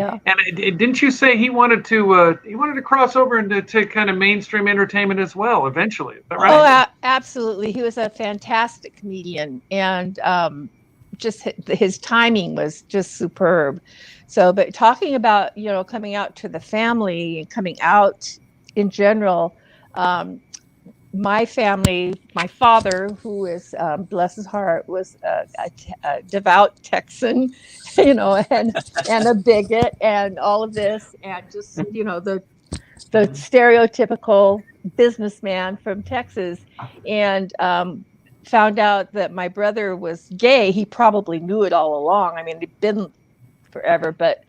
didn't you say he wanted to cross over into kind of mainstream entertainment as well eventually? Is that right? Oh, absolutely. He was a fantastic comedian, and just his timing was just superb. So, but talking about coming out to the family and coming out in general. My family, my father, who is, bless his heart, was a devout Texan, and a bigot and all of this, and just, the stereotypical businessman from Texas, and found out that my brother was gay. He probably knew it all along. I mean, it'd been forever, but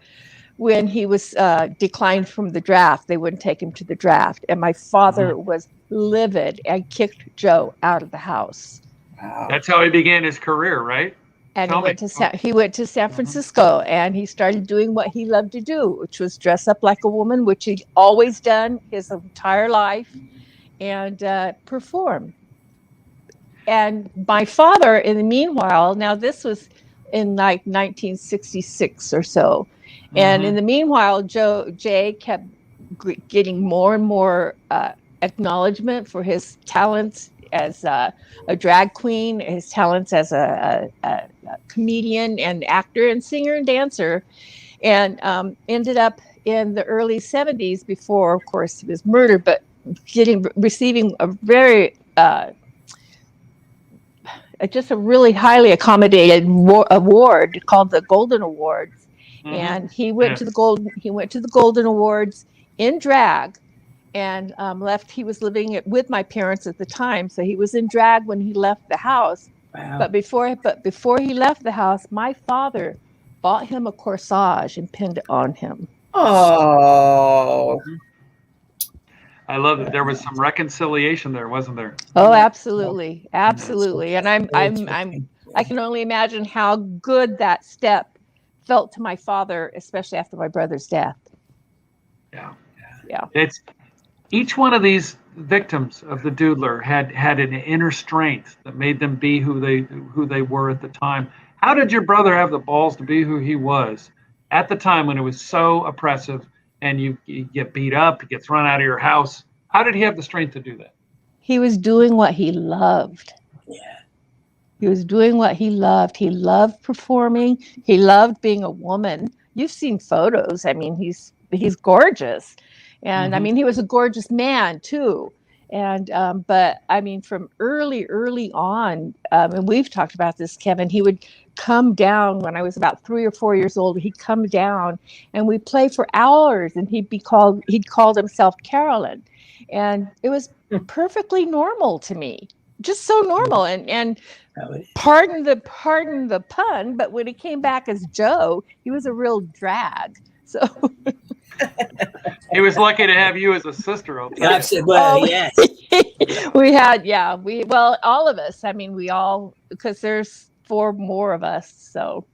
when he was declined from the draft, they wouldn't take him to the draft. And my father was livid and kicked Joe out of the house. Wow. That's how he began his career, right? And he went to San Francisco, and he started doing what he loved to do, which was dress up like a woman, which he'd always done his entire life, and perform. And my father, in the meanwhile, now this was in like 1966 or so, and in the meanwhile, Jay kept getting more and more acknowledgement for his talents as a drag queen, his talents as a comedian and actor and singer and dancer, and ended up in the early 70s, before, of course, he was murdered, but receiving a very just a really highly accommodated award called the Golden Awards. And he went to the Golden Awards in drag, and left. He was living with my parents at the time, so he was in drag when he left the house. Wow. But before he left the house, my father bought him a corsage and pinned it on him. Oh, I love that there was some reconciliation there, wasn't there? Oh, absolutely, absolutely. And I can only imagine how good that step felt to my father, especially after my brother's death. Yeah. It's each one of these victims of the Doodler had an inner strength that made them be who they were at the time. How did your brother have the balls to be who he was at the time when it was so oppressive and you get beat up, you get thrown out of your house? How did he have the strength to do that? He was doing what he loved. Yeah. He was doing what he loved. He loved performing. He loved being a woman. You've seen photos. I mean, he's gorgeous. And I mean, he was a gorgeous man too. And, but I mean, from early on, and we've talked about this, Kevin, he would come down when I was about 3 or 4 years old. He'd come down and we'd play for hours, and he'd called himself Carolyn. And it was perfectly normal to me, just so normal. And pardon the pun, but when he came back as Joe, he was a real drag. So he was lucky to have you as a sister. Yes. We had, all of us. I mean, we all, because there's 4 more of us. So,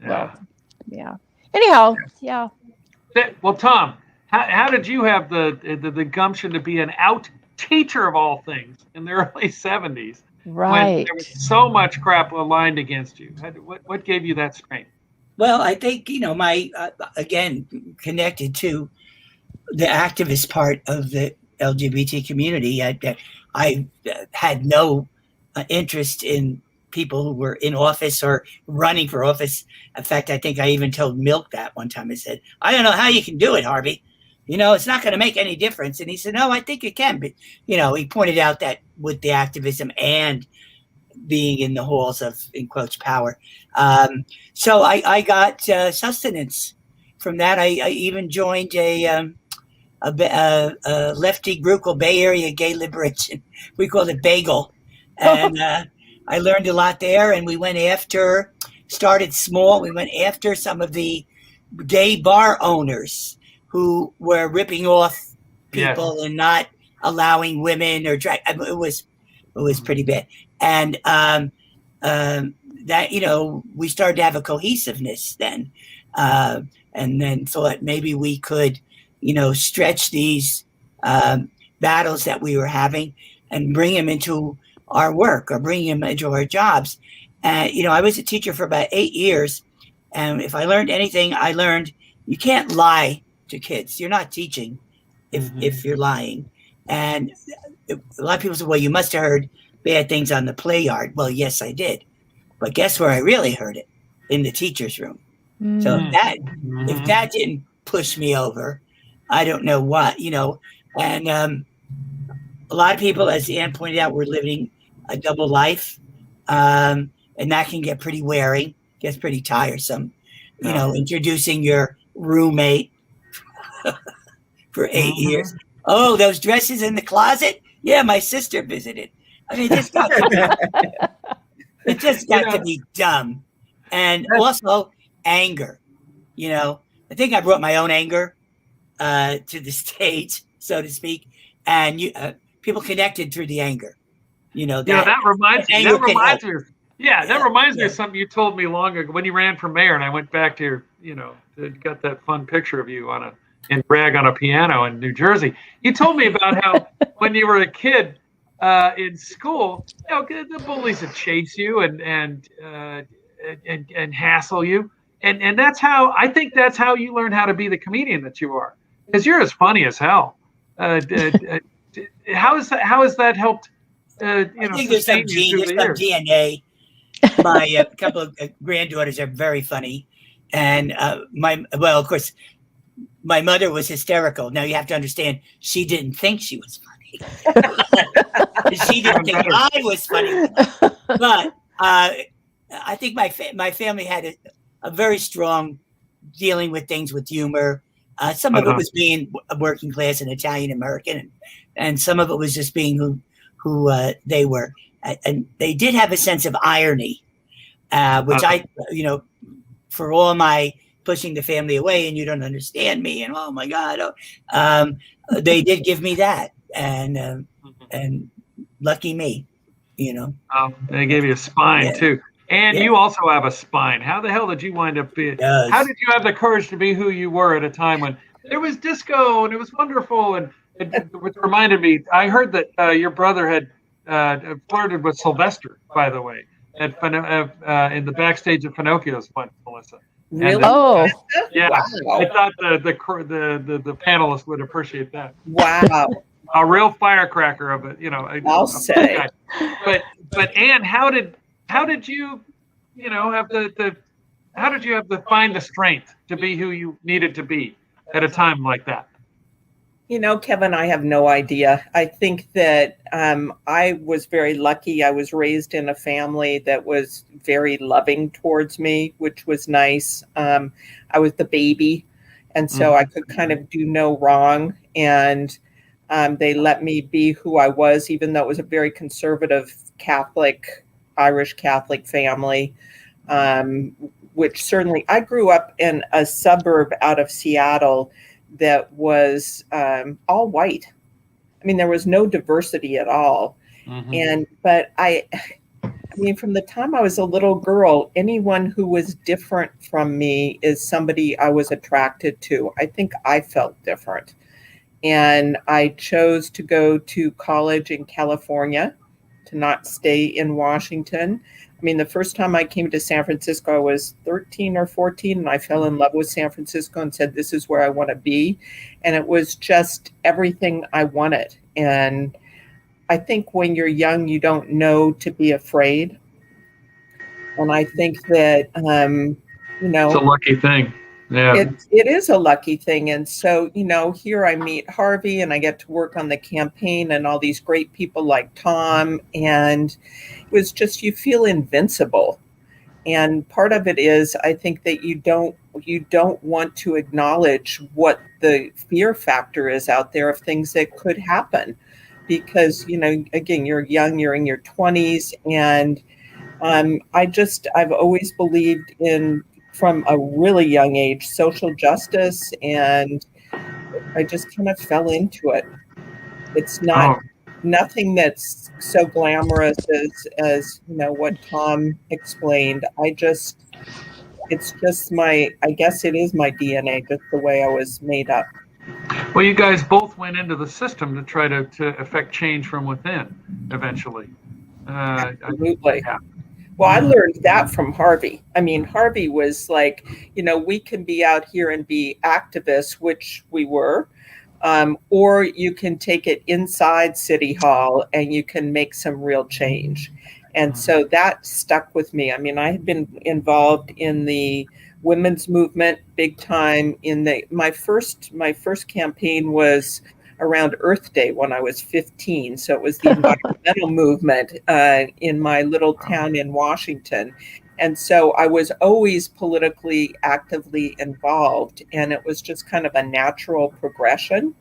Anyhow, yeah. Well, Tom, how did you have the gumption to be an out teacher of all things in the early 70s? Right. When there was so much crap aligned against you. What gave you that strength? Well, I think, my, again, connected to the activist part of the LGBT community. I had no interest in people who were in office or running for office. In fact, I think I even told Milk that one time. I said, I don't know how you can do it, Harvey. It's not going to make any difference. And he said, no, I think it can. But, he pointed out that with the activism and being in the halls of, in quotes, power. So I got sustenance from that. I even joined a lefty group called Bay Area Gay Liberation. We called it Bagel. And I learned a lot there. And we started small. We went after some of the gay bar owners who were ripping off people and not allowing women or drag. It was pretty bad. And that, we started to have a cohesiveness then. And then thought maybe we could, stretch these battles that we were having and bring them into our work or bring them into our jobs. And, I was a teacher for about 8 years. And if I learned anything, I learned you can't lie to kids. You're not teaching if you're lying. And a lot of people say, well, you must have heard bad things on the play yard. Well, yes, I did. But guess where I really heard it? In the teacher's room. So if that didn't push me over, I don't know what, And a lot of people, as Ann pointed out, were living a double life. And that can get pretty wearing, gets pretty tiresome. Introducing your roommate for 8 years. Oh, those dresses in the closet? Yeah, my sister visited. I mean, it just got to be dumb. And also anger. I think I brought my own anger to the stage, so to speak. And people connected through the anger. That reminds me. Yeah, that reminds me of something you told me long ago when you ran for mayor, and I went back to your, got that fun picture of you in drag on a piano in New Jersey. You told me about how when you were a kid in school, the bullies would chase you and hassle you, and that's how I think that's how you learned how to be the comedian that you are, because you're as funny as hell. How has that helped? I think there's some DNA. My couple of granddaughters are very funny, and of course, my mother was hysterical. Now you have to understand, she didn't think she was funny. She didn't think I was funny, but I think my family had a very strong dealing with things with humor. Some of it was being a working class and Italian American, and some of it was just being who they were. And they did have a sense of irony, which I, for all my pushing the family away and you don't understand me and oh my God, they did give me that, and lucky me, They gave you a spine too, and you also have a spine. How the hell did you wind up being? How did you have the courage to be who you were at a time when there was disco and it was wonderful? And which reminded me, I heard that your brother had flirted with Sylvester, by the way, in the backstage of Pinocchio's once, Melissa. Really? Yeah. Wow. I thought the panelists would appreciate that. Wow. A real firecracker of it, I'll say. But Anne, how did you, find the strength to be who you needed to be at a time like that? Kevin, I have no idea. I think that I was very lucky. I was raised in a family that was very loving towards me, which was nice. I was the baby, and so I could kind of do no wrong. And they let me be who I was, even though it was a very conservative Irish Catholic family, which certainly I grew up in a suburb out of Seattle that was all white. I mean, there was no diversity at all. But I mean, from the time I was a little girl, anyone who was different from me is somebody I was attracted to. I think I felt different. And I chose to go to college in California, to not stay in Washington. I mean, the first time I came to San Francisco, I was 13 or 14, and I fell in love with San Francisco and said, this is where I want to be. And it was just everything I wanted. And I think when you're young, you don't know to be afraid. And I think that, it's a lucky thing. Yeah, it is a lucky thing. And so, here I meet Harvey and I get to work on the campaign and all these great people like Tom. And it was just, you feel invincible. And part of it is, I think that you don't want to acknowledge what the fear factor is out there of things that could happen. Because, again, you're young, you're in your 20s. And I've always believed in, from a really young age, social justice, and I just kind of fell into it. It's nothing that's so glamorous as what Tom explained. I guess it is my DNA, just the way I was made up. Well, you guys both went into the system to try to affect change from within eventually. Absolutely. Yeah. Well, I learned that from Harvey. I mean, Harvey was like, we can be out here and be activists, which we were, or you can take it inside City Hall and you can make some real change. And so that stuck with me. I mean, I had been involved in the women's movement big time. My first campaign was around Earth Day when I was 15. So it was the environmental movement in my little town in Washington. And so I was always politically actively involved, and it was just kind of a natural progression.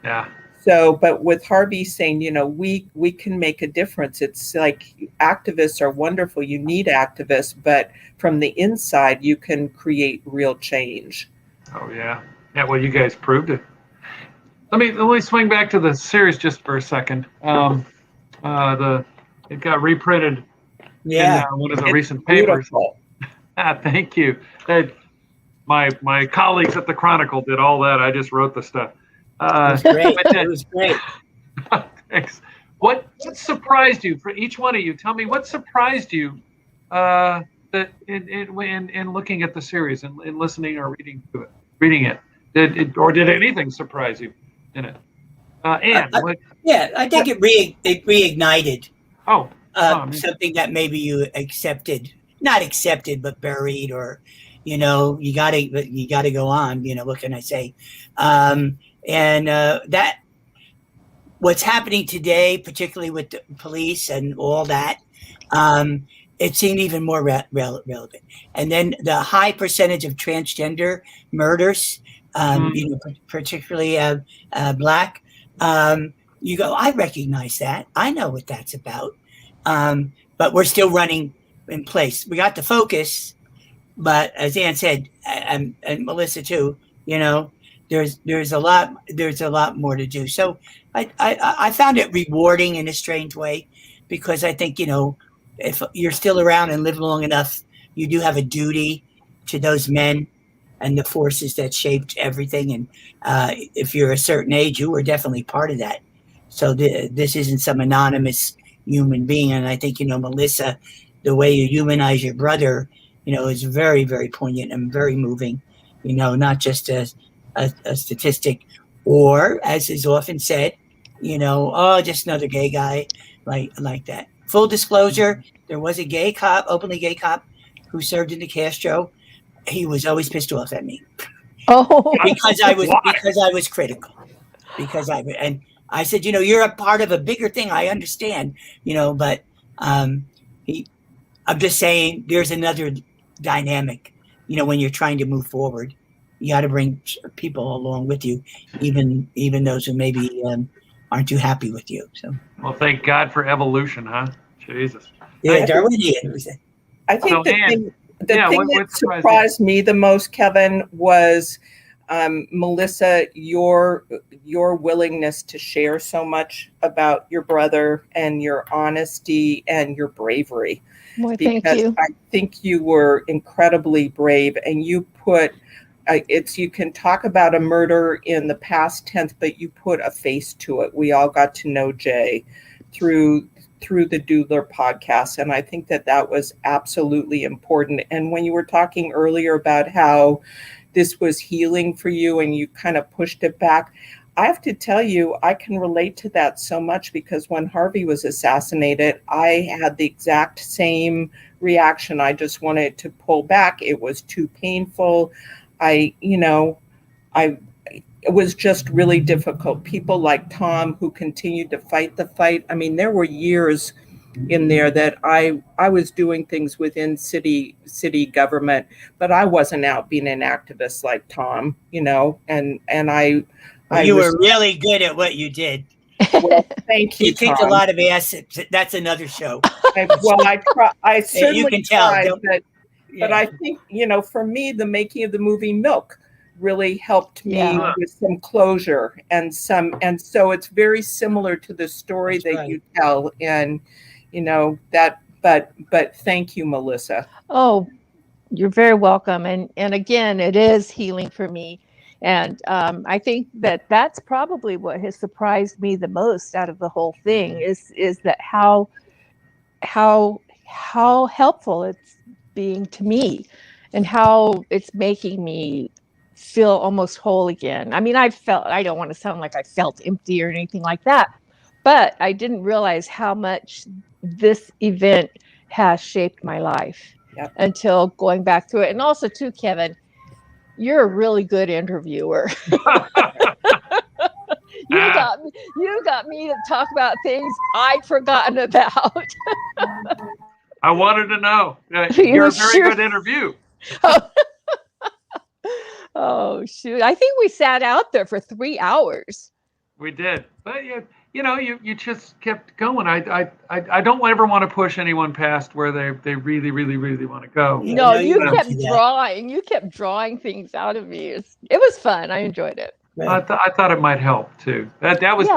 Yeah. So, but with Harvey saying, we can make a difference. It's like activists are wonderful. You need activists, but from the inside, you can create real change. Oh, yeah. Yeah, well, you guys proved it. Let me swing back to the series just for a second. It got reprinted Yeah. in one of the recent papers. Beautiful. Thank you. My colleagues at the Chronicle did all that. I just wrote the stuff. It was great. It was great. Thanks. What surprised you? For each one of you, tell me what surprised you that in looking at the series and in listening or reading it. Did anything surprise you in it? Anne, what? Yeah, I think it reignited something that maybe you not accepted, but buried, or you gotta go on. What can I say? That what's happening today, particularly with the police and all that, it seemed even more relevant. And then the high percentage of transgender murders, particularly Black. You go, I recognize that. I know what that's about. But we're still running in place. We got the focus, but as Ann said, and Melissa too, there's a lot more to do. So I found it rewarding in a strange way, because I think, if you're still around and live long enough, you do have a duty to those men and the forces that shaped everything. And if you're a certain age, you were definitely part of that. So this isn't some anonymous human being. And I think, Melissa, the way you humanize your brother, is very, very poignant and very moving, not just a statistic, or as is often said, just another gay guy like that. Full disclosure, there was a gay cop, openly gay cop, who served in the Castro. He was always pissed off at me. Oh, because I was critical. And I said, you're a part of a bigger thing. I understand, but I'm just saying there's another dynamic, when you're trying to move forward. You got to bring people along with you, even those who maybe aren't too happy with you. So, well, thank God for evolution, huh? Jesus. Yeah, Darwinian. I think So, the Anne, thing that surprised me the most, Kevin, was Melissa, your willingness to share so much about your brother, and your honesty and your bravery. Well, thank you. I think you were incredibly brave, and you put you can talk about a murder in the past tense, but you put a face to it. We all got to know Jay through the Doodler podcast, and I think that was absolutely important. And when you were talking earlier about how this was healing for you and you kind of pushed it back, I have to tell you, I can relate to that so much, because when Harvey was assassinated, I had the exact same reaction. I just wanted to pull back. It was too painful. It was just really difficult. People like Tom, who continued to fight the fight. I mean, there were years in there that I was doing things within city government, but I wasn't out being an activist like Tom, and you were really good at what you did. Well, thank you. You kicked a lot of ass. That's another show. I certainly you can tell. tried, but I think, for me, the making of the movie Milk really helped me with some closure and so it's very similar to the story you tell, and but thank you, Melissa. Oh, you're very welcome. And again, it is healing for me. And I think that's probably what has surprised me the most out of the whole thing is that how helpful it's being to me, and how it's making me feel almost whole again. I mean, I don't want to sound like I felt empty or anything like that, but I didn't realize how much this event has shaped my life until going back through it. And also too, Kevin, you're a really good interviewer. You got me to talk about things I'd forgotten about. I wanted to know. You're a very good interview. Oh shoot! I think we sat out there for 3 hours. We did, but you just kept going. I don't ever want to push anyone past where they really, really, really want to go. No, you kept drawing. You kept drawing things out of me. It was fun. I enjoyed it. I thought it might help too. That was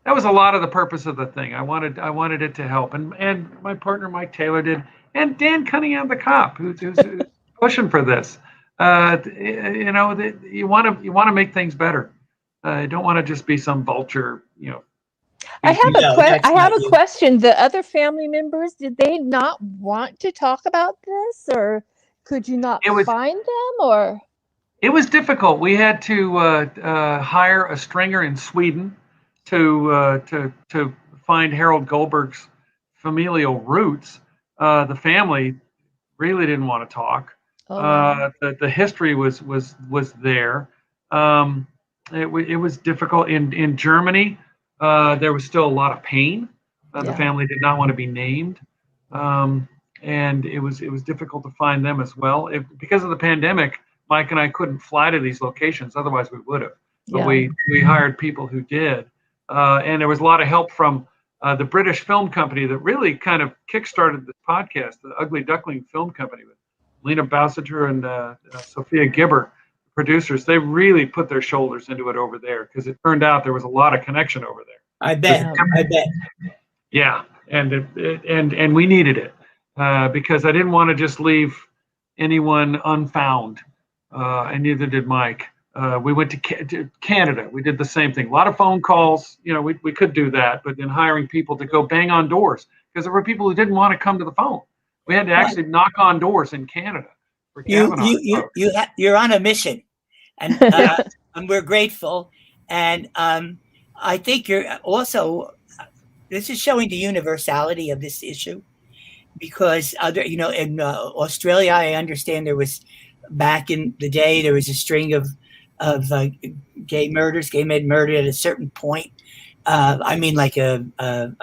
that was a lot of the purpose of the thing. I wanted it to help, and my partner Mike Taylor did, and Dan Cunningham, the cop, who's pushing for this. You want to make things better. You don't want to just be some vulture, I have a you. question. The other family members, did they not want to talk about this, or could you not find them, or? It was difficult. We had to hire a stringer in Sweden to find Harold Goldberg's familial roots. The family really didn't want to talk. The history was there. It was difficult in Germany. There was still a lot of pain. The family did not want to be named, and it was difficult to find them as well. Because of the pandemic, Mike and I couldn't fly to these locations. Otherwise, we would have. But we hired people who did, and there was a lot of help from the British film company that really kind of kickstarted this podcast, the Ugly Duckling Film Company, with Lena Bowsiger and Sophia Gibber, producers. They really put their shoulders into it over there, because it turned out there was a lot of connection over there. I bet. Yeah, and we needed it because I didn't want to just leave anyone unfound, and neither did Mike. We went to Canada. We did the same thing. A lot of phone calls. We could do that, but then hiring people to go bang on doors, because there were people who didn't want to come to the phone. We had to actually knock on doors in Canada. You're on a mission, and and we're grateful. And I think you're also. This is showing the universality of this issue, because in Australia, I understand there was, back in the day, there was a string of gay men murdered at a certain point. Like a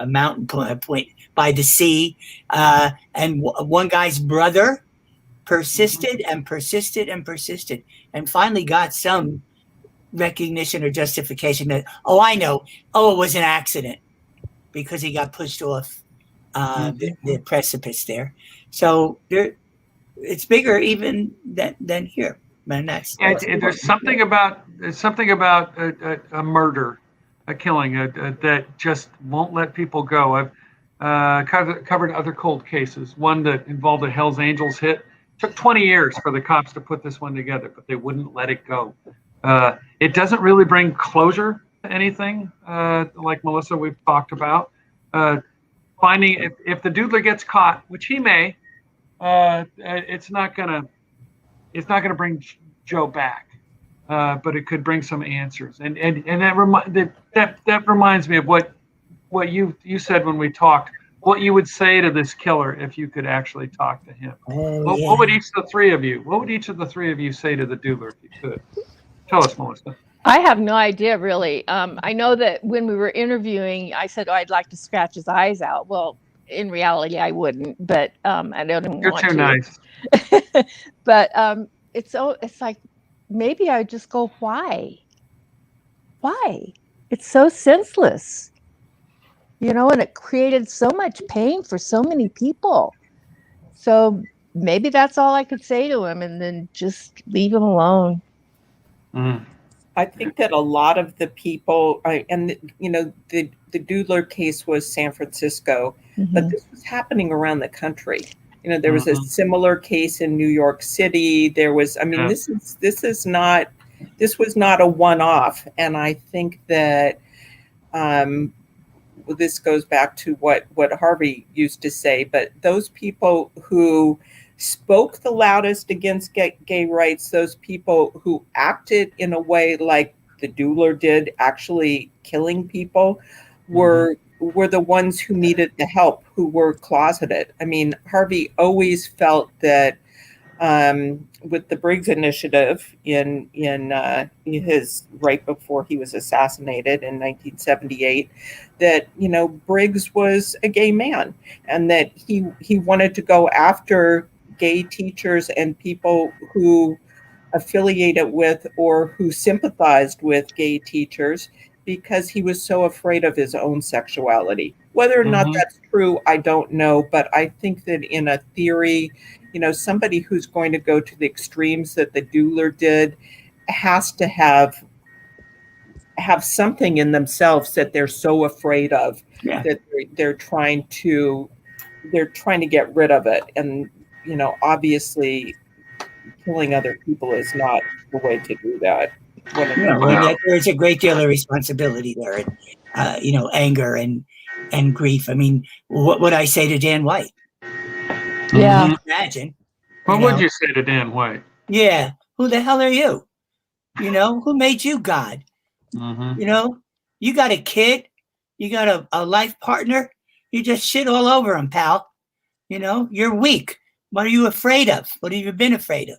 mountain point by the sea, and one guy's brother persisted and persisted and persisted, and finally got some recognition or justification that, it was an accident, because he got pushed off the precipice there. So it's bigger even than here. Man, there's something about a murder, a killing that just won't let people go. I've covered other cold cases. One that involved a Hell's Angels hit. Took 20 years for the cops to put this one together, but they wouldn't let it go. It doesn't really bring closure to anything, like Melissa we've talked about. Finding if the Doodler gets caught, which he may, it's not gonna bring Joe back, but it could bring some answers. And that reminds me of what you said when we talked. What you would say to this killer if you could actually talk to him. What would each of the three of you say to the Doodler if you could? Tell us, Melissa. I have no idea, really. I know that when we were interviewing, I said, I'd like to scratch his eyes out. Well, in reality, I wouldn't, but I don't You're want too to. nice. But it's like, maybe I just go, why? Why? It's so senseless. And it created so much pain for so many people. So maybe that's all I could say to him, and then just leave him alone. Mm. I think that a lot of the people, the Doodler case was San Francisco, but this was happening around the country. There was a similar case in New York City. There was, this was not a one-off, and I think that this goes back to what Harvey used to say, but those people who spoke the loudest against gay rights, those people who acted in a way like the Doodler did, actually killing people, were the ones who needed the help, who were closeted. Harvey always felt that with the Briggs Initiative in his right before he was assassinated in 1978, that Briggs was a gay man, and that he wanted to go after gay teachers and people who affiliated with or who sympathized with gay teachers, because he was so afraid of his own sexuality. Whether or not that's true, I don't know, but I think that in a theory, somebody who's going to go to the extremes that the Doodler did has to have have something in themselves that they're so afraid of that they're trying to get rid of it. And obviously killing other people is not the way to do that. And yet there's a great deal of responsibility there, and anger and grief. I mean, what would I say to Dan White? Yeah. Imagine. What would you say to Dan White? Yeah. Who the hell are you? Who made you God? You got a kid, you got a life partner, you just shit all over him, pal. You're weak. What are you afraid of? What have you been afraid of?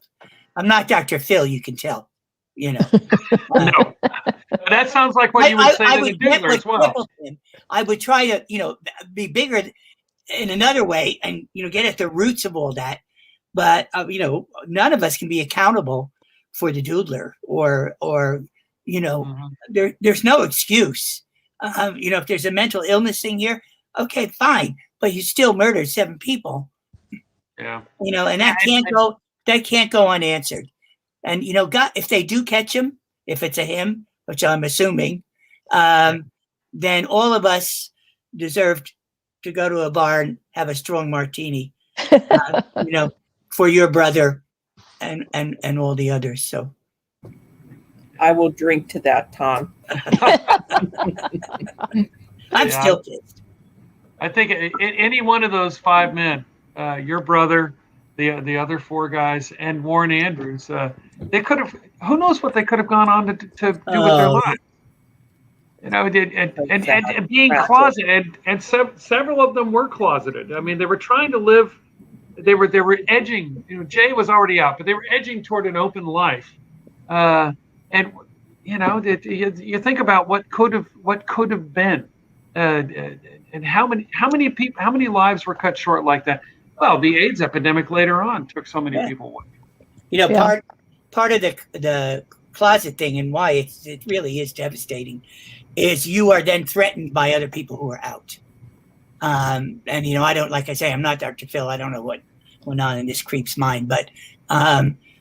I'm not Dr. Phil, you can tell. No. That sounds like what you would say to the Doodler as well. I would try to, be bigger in another way and, get at the roots of all that. But, none of us can be accountable for the Doodler or there's no excuse. If there's a mental illness thing here, okay, fine. But you still murdered 7 people. Yeah. And that can't go unanswered. And, God, if they do catch him, if it's a him, which I'm assuming, then all of us deserved to go to a bar and have a strong martini, for your brother and all the others. So I will drink to that, Tom. I'm still pissed. I think any one of those 5 men, your brother, the other 4 guys, and Warren Andrews, they could have. Who knows what they could have gone on to do with their lives? And being closeted, and several of them were closeted. I mean, they were trying to live. They were edging. Jay was already out, but they were edging toward an open life. And you think about what could have been, and how many lives were cut short like that. Well, the AIDS epidemic later on took so many people away. Part of the closet thing and why it really is devastating is you are then threatened by other people who are out. And I don't, like I say, I'm not Dr. Phil. I don't know what went on in this creep's mind, but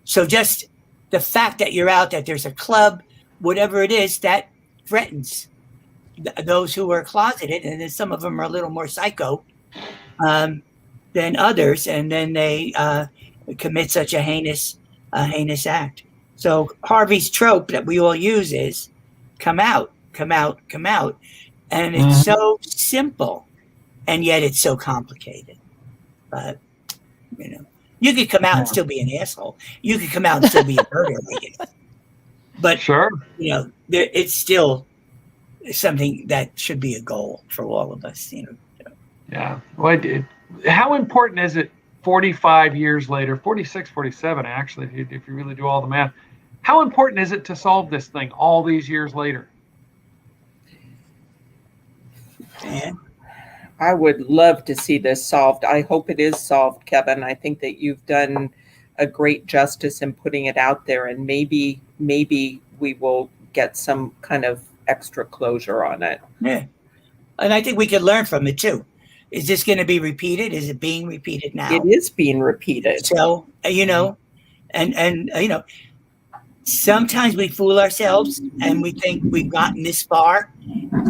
so just the fact that you're out, that there's a club, whatever it is, that threatens those who are closeted, and then some of them are a little more psycho than others, and then they commit such a heinous act. So Harvey's trope that we all use is come out, and it's so simple, and yet it's so complicated. But you could come out and still be an asshole. You could come out and still be a murderer, I guess. But sure, it's still something that should be a goal for all of us. Yeah. Well, how important is it 45 years later, 46, 47, actually, if you really do all the math, how important is it to solve this thing all these years later? And I would love to see this solved. I hope it is solved, Kevin. I think that you've done a great justice in putting it out there, and maybe we will get some kind of extra closure on it. Yeah. And I think we could learn from it too. Is this going to be repeated? Is it being repeated now? It is being repeated. So, and sometimes we fool ourselves and we think we've gotten this far.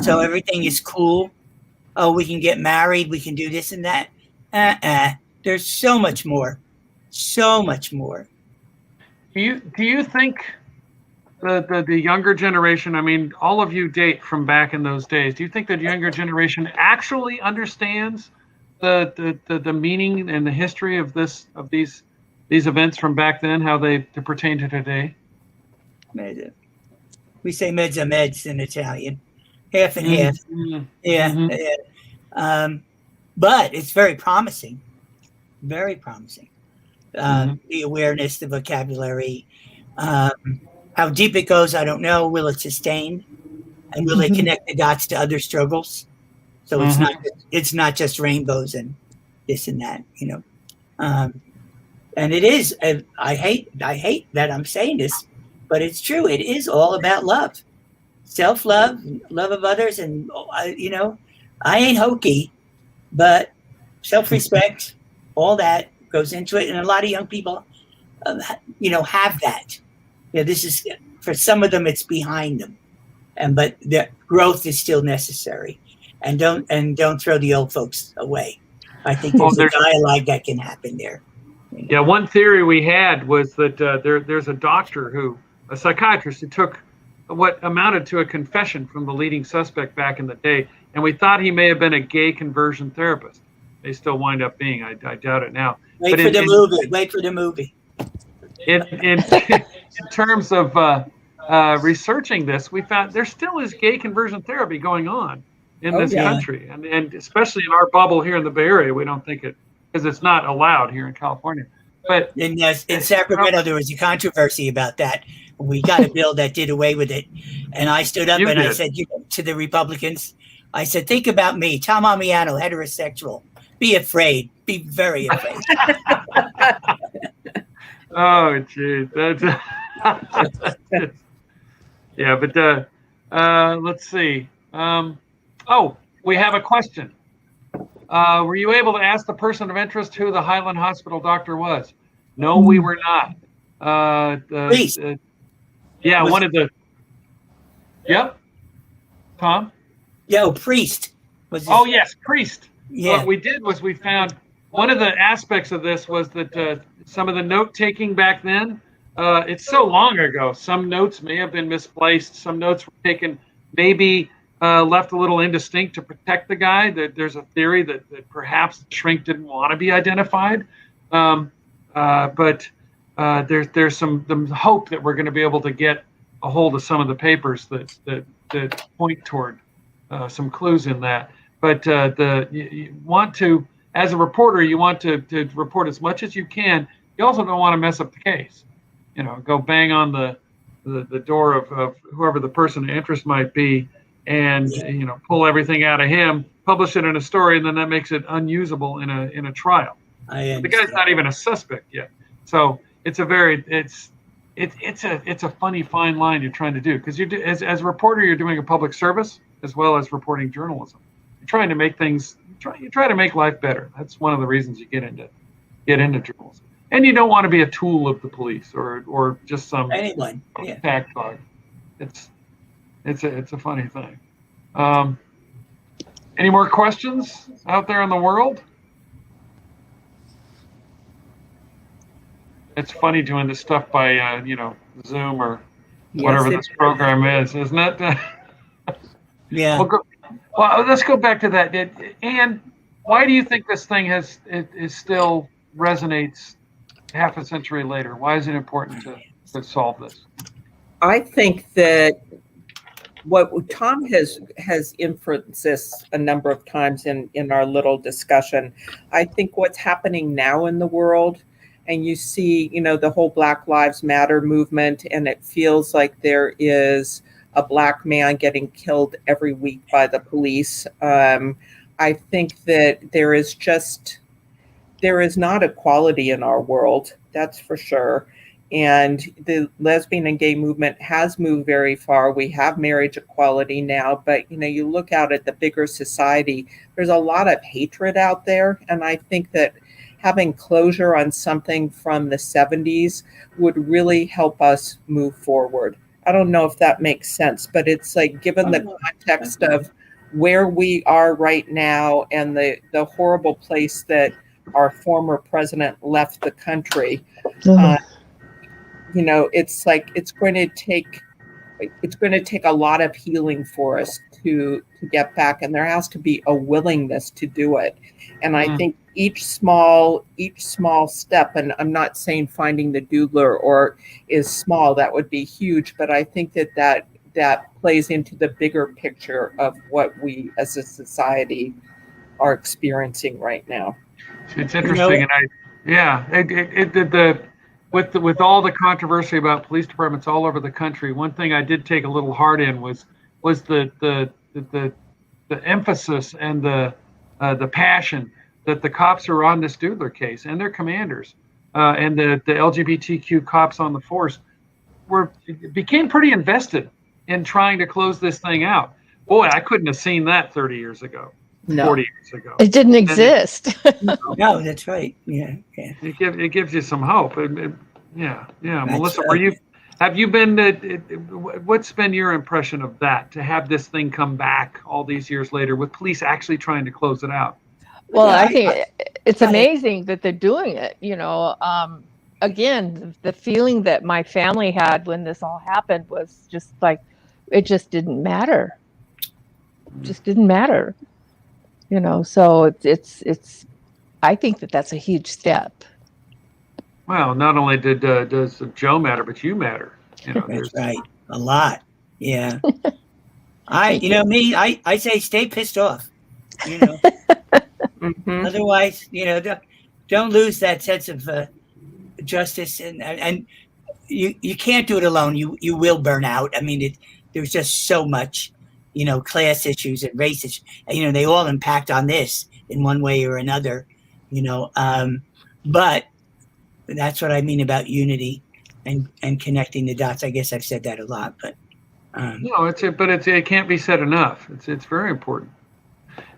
So everything is cool. Oh, we can get married. We can do this and that. There's so much more. So much more. Do you think the younger generation, I mean, all of you date from back in those days. Do you think that younger generation actually understands the meaning and the history of these events from back then, how they pertain to today? We say mezza mezz in Italian, half and half. Mm-hmm. Yeah. But it's very promising. Very promising. The awareness, the vocabulary. How deep it goes, I don't know. Will it sustain? And will they connect the dots to other struggles? So it's not just rainbows and this and that, And it is. I hate that I'm saying this, but it's true. It is all about love, self-love, love of others, and I ain't hokey, but self-respect, all that goes into it, and a lot of young people, have that. This is, for some of them, it's behind them. but the growth is still necessary, and don't throw the old folks away. I think there's a dialogue that can happen there. Yeah, one theory we had was that there's a psychiatrist who took what amounted to a confession from the leading suspect back in the day, and we thought he may have been a gay conversion therapist. They still wind up being. I doubt it now. Wait for the movie. In terms of researching this, we found there still is gay conversion therapy going on in this country, and especially in our bubble here in the Bay Area, we don't think it, because it's not allowed here in California. But in Sacramento, there was a controversy about that. We got a bill that did away with it, and I stood up and I said to the Republicans, I said, think about me, Tom Ammiano, heterosexual. Be afraid. Be very afraid. Oh, geez. That's yeah, but let's see. We have a question. Were you able to ask the person of interest who the Highland Hospital doctor was? No, we were not. Priest. One of the. Yep. Tom? Yeah, Priest. Yes, Priest. Yeah. What we did was we found one of the aspects of this was that some of the note taking back then, it's so long ago. Some notes may have been misplaced. Some notes were taken, maybe left a little indistinct to protect the guy. That there's a theory that perhaps the shrink didn't want to be identified. But there's some hope that we're going to be able to get a hold of some of the papers that point toward some clues in that. But you want to, as a reporter, you want to report as much as you can. You also don't want to mess up the case. Go bang on the door of whoever the person of interest might be, and pull everything out of him, publish it in a story, and then that makes it unusable in a trial. The guy's not even a suspect yet. So it's a funny fine line you're trying to do, because as a reporter, you're doing a public service as well as reporting journalism. You're trying to make things. You try to make life better. That's one of the reasons you get into journalism. And you don't want to be a tool of the police or just some attack dog. It's a funny thing. Any more questions out there in the world? It's funny doing this stuff by Zoom or whatever this program is, isn't it? Yeah. Well, let's go back to that. Anne, why do you think this thing is still resonates half a century later? Why is it important to solve this? I think that what Tom has inferenced this a number of times in our little discussion. I think what's happening now in the world, and you see, the whole Black Lives Matter movement, and it feels like there is a Black man getting killed every week by the police. I think that there is not equality in our world, that's for sure. And the lesbian and gay movement has moved very far. We have marriage equality now, but you look out at the bigger society, there's a lot of hatred out there. And I think that having closure on something from the 70s would really help us move forward. I don't know if that makes sense, but it's like, given the context of where we are right now and the horrible place that our former president left the country, it's like it's going to take a lot of healing for us to get back, and there has to be a willingness to do it. And I think each small step, and I'm not saying finding the Doodler is small, that would be huge, but I think that plays into the bigger picture of what we as a society are experiencing right now. It's interesting, with all the controversy about police departments all over the country, one thing I did take a little hard in was the emphasis and the passion that the cops who are on this Doodler case and their commanders and the LGBTQ cops on the force became pretty invested in trying to close this thing out. Boy, I couldn't have seen that 30 years ago. No. 40 years ago. It didn't exist. No, that's right. Yeah. It gives you some hope. Melissa, were you Have you been? What's been your impression of that? To have this thing come back all these years later, with police actually trying to close it out? Well, Yeah, I think it's go ahead. amazing that they're doing it. Again, the feeling that my family had when this all happened was just like, it just didn't matter. Just didn't matter. So it's. I think that's a huge step. Well, not only does Joe matter, but you matter. That's right. A lot. Yeah. I say stay pissed off. Mhm. Otherwise, don't lose that sense of justice, and you can't do it alone. You will burn out. I mean, there's just so much, class issues and race issues. They all impact on this in one way or another. But that's what I mean about unity and connecting the dots. I guess I've said that a lot, but no, it can't be said enough. It's very important.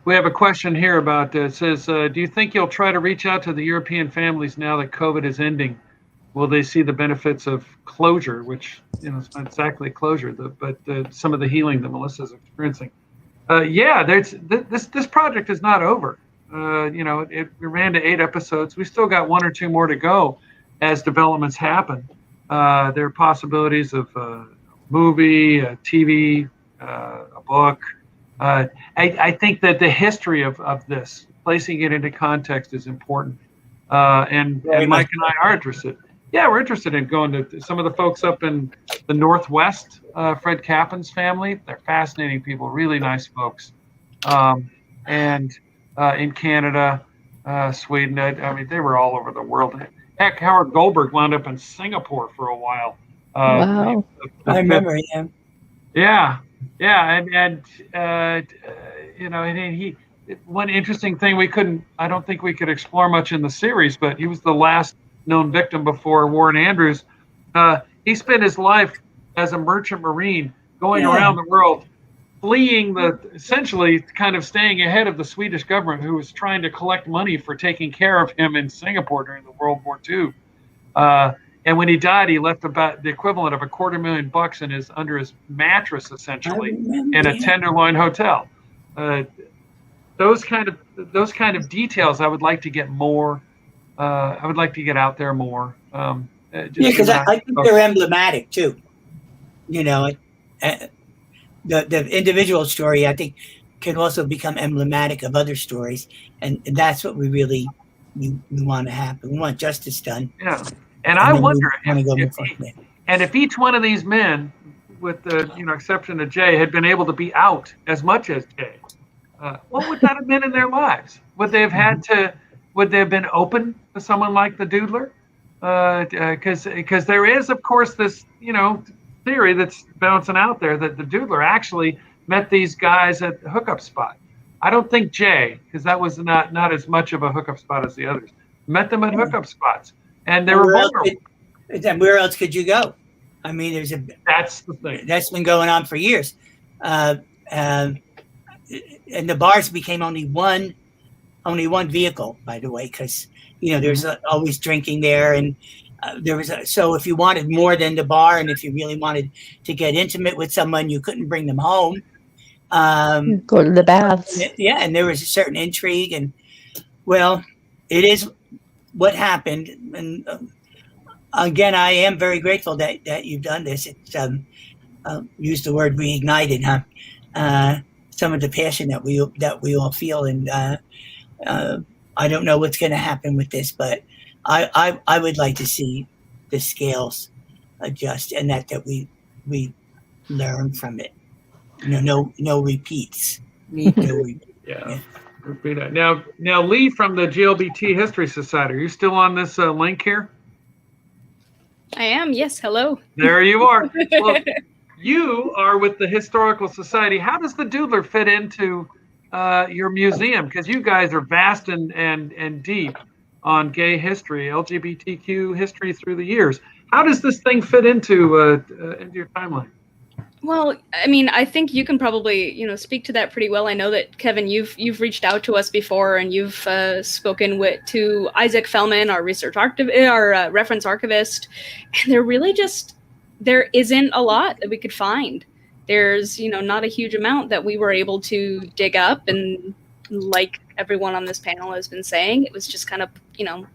We have a question here about it says, do you think you'll try to reach out to the European families now that COVID is ending? Will they see the benefits of closure, which it's not exactly closure, but some of the healing that Melissa's experiencing? Yeah, this project is not over. It ran to 8 episodes. We still got 1 or 2 more to go as developments happen. There are possibilities of a movie, a TV, a book. I think that the history of this, placing it into context, is important. And Mike and I are interested. Yeah, we're interested in going to some of the folks up in the Northwest, Fred Kappan's family. They're fascinating people, really nice folks. And in Canada, Sweden, I mean, they were all over the world. Heck, Howard Goldberg wound up in Singapore for a while. Wow. I remember him. Yeah, and he. One interesting thing I don't think we could explore much in the series, but he was the last known victim before Warren Andrews. He spent his life as a merchant marine going around the world, fleeing essentially kind of staying ahead of the Swedish government, who was trying to collect money for taking care of him in Singapore during the World War II. And when he died, he left about the equivalent of $250,000 under his mattress, essentially, in a Tenderloin hotel. Those kind of details, I would like to get more. I would like to get out there more. Because I think they're emblematic too. The individual story, I think, can also become emblematic of other stories, and that's what we really we want to happen. We want justice done. Yeah. And I wonder if each one of these men, with the exception of Jay, had been able to be out as much as Jay, what would that have been in their lives? Would they have had to? Would they have been open to someone like the Doodler? Because there is, of course, this theory that's bouncing out there that the Doodler actually met these guys at the hookup spot. I don't think Jay, because that was not as much of a hookup spot as the others, met them at hookup spots. And they were vulnerable. Then where else could you go? I mean, that's the thing. That's been going on for years. And the bars became only one vehicle, by the way, because there's always drinking there, and so if you wanted more than the bar, and if you really wanted to get intimate with someone, you couldn't bring them home. Go to the baths. Yeah, and there was a certain intrigue, and it is what happened. And again, I am very grateful that you've done this. It's use the word reignited, huh? Some of the passion that we all feel, and I don't know what's going to happen with this, but I would like to see the scales adjust, and that we learn from it. No repeats. Me too. No repeats. Yeah. Now, Lee from the GLBT History Society, are you still on this link here? I am. Yes. Hello. There you are. Well, you are with the Historical Society. How does the Doodler fit into your museum? Because you guys are vast and deep on gay history, LGBTQ history through the years. How does this thing fit into your timeline? Well, I mean, I think you can probably, speak to that pretty well. I know that, Kevin, you've reached out to us before, and you've spoken to Isaac Fellman, our reference archivist, and they're really just there isn't a lot that we could find. There's, not a huge amount that we were able to dig up, and like everyone on this panel has been saying, it was just kind of,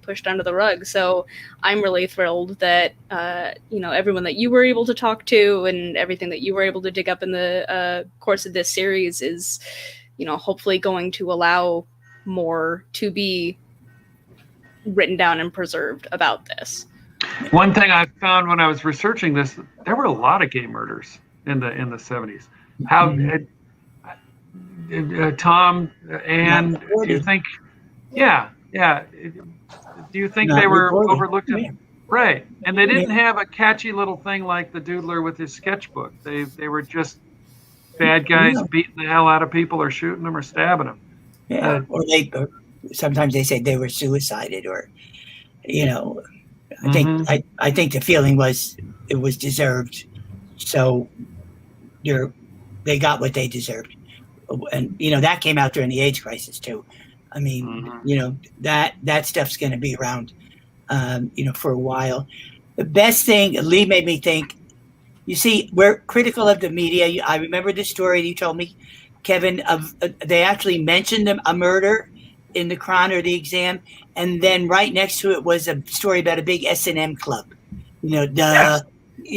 pushed under the rug. So I'm really thrilled that, everyone that you were able to talk to and everything that you were able to dig up in the course of this series is, hopefully going to allow more to be written down and preserved about this. One thing I found when I was researching this, there were a lot of gay murders in the 70s. How Tom and do you think? Yeah. Do you think they were overlooked? Right, and they didn't have a catchy little thing like the Doodler with his sketchbook. They were just bad guys beating the hell out of people or shooting them or stabbing them. Yeah, or sometimes they say they were suicided, or I think the feeling was it was deserved, so they got what they deserved, and that came out during the AIDS crisis too. I mean, that stuff's going to be around, for a while. The best thing, Lee made me think. You see, we're critical of the media. I remember the story you told me, Kevin. Of they actually mentioned a murder in the Chron or the Exam, and then right next to it was a story about a big S&M club. I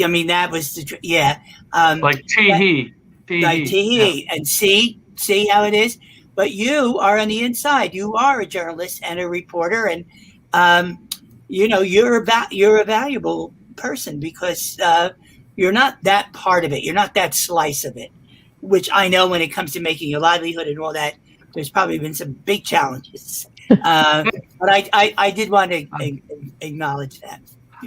mean, that was like Tee-hee. Like Tee-hee. And see how it is. But you are on the inside. You are a journalist and a reporter, and you're a valuable person because you're not that part of it. You're not that slice of it, which I know when it comes to making a livelihood and all that, there's probably been some big challenges. But I did want to acknowledge that.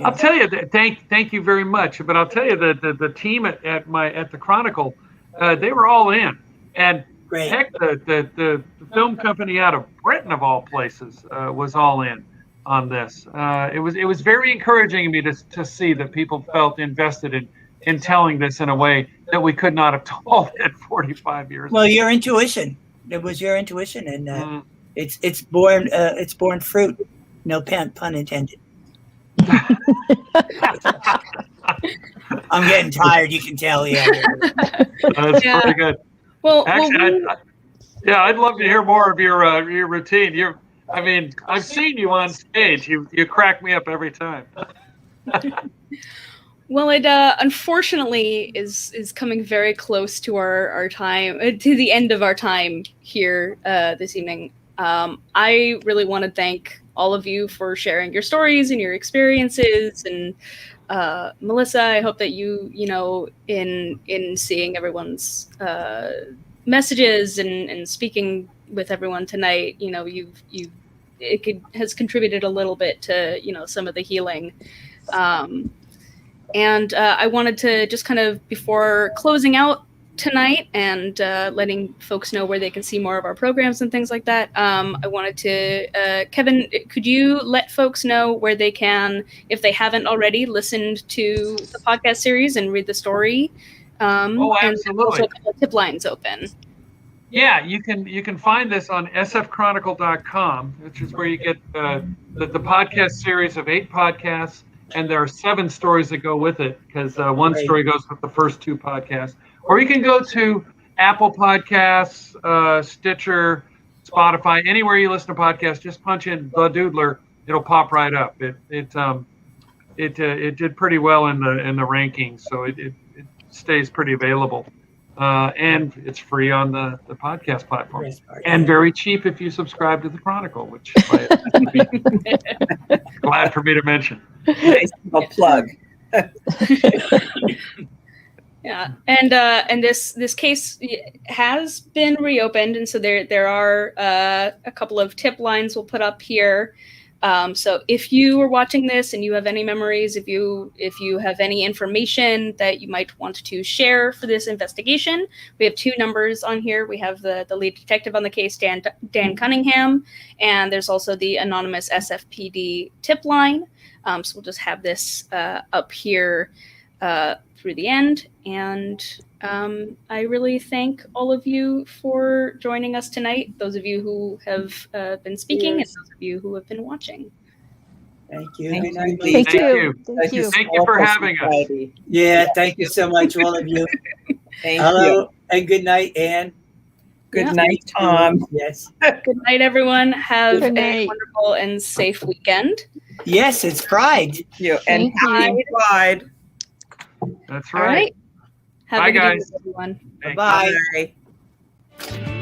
I'll tell you that. Thank you very much. But I'll tell you that the team at the Chronicle, they were all in. And great. Heck, the film company out of Britain, of all places, was all in on this. It was very encouraging to me to see that people felt invested in telling this in a way that we could not have told it 45 years ago. Well, your intuition. It was your intuition, and it's born fruit. No pun intended. I'm getting tired. You can tell. Yeah. That's pretty good. Well, actually, I'd love to hear more of your routine. I've seen you on stage. You crack me up every time. Well, it unfortunately is coming very close to our time, to the end of our time here this evening. I really want to thank all of you for sharing your stories and your experiences. And Melissa, I hope that you in seeing everyone's messages and speaking with everyone tonight, has contributed a little bit to some of the healing. And I wanted to just kind of, before closing out tonight and letting folks know where they can see more of our programs and things like that, I wanted to, Kevin, could you let folks know where they can, if they haven't already listened to the podcast series and read the story? Absolutely. And also a couple of tip lines open. Yeah, you can find this on sfchronicle.com, which is where you get the podcast series of 8 podcasts. And there are 7 stories that go with it, because one story goes with the first 2 podcasts. Or you can go to Apple Podcasts, Stitcher, Spotify, anywhere you listen to podcasts. Just punch in The Doodler; it'll pop right up. It did pretty well in the rankings, so it stays pretty available, and it's free on the podcast platform, and very cheap if you subscribe to the Chronicle, which would be glad for me to mention. Nice little plug. Yeah, and this case has been reopened, and so there are a couple of tip lines we'll put up here. So if you are watching this and you have any memories, if you have any information that you might want to share for this investigation, we have 2 numbers on here. We have the lead detective on the case, Dan Cunningham, and there's also the anonymous SFPD tip line. So we'll just have this up here through the end. And I really thank all of you for joining us tonight, those of you who have been speaking and those of you who have been watching. Thank you. Thank Good night, you. Melissa. Thank Thank you. you. Thank you. Thank you for having us. Society. Yeah, thank you so much, all of you. Thank Hello, you. and good night, Anne. Good Yeah. night, Tom. Yes. Good night, everyone. Have Good a night. wonderful and safe weekend. Yes, it's Pride. You and Thank you. happy Pride. That's All right. right. Have Bye, a good guys. evening, everyone. Thank you. Bye. Bye.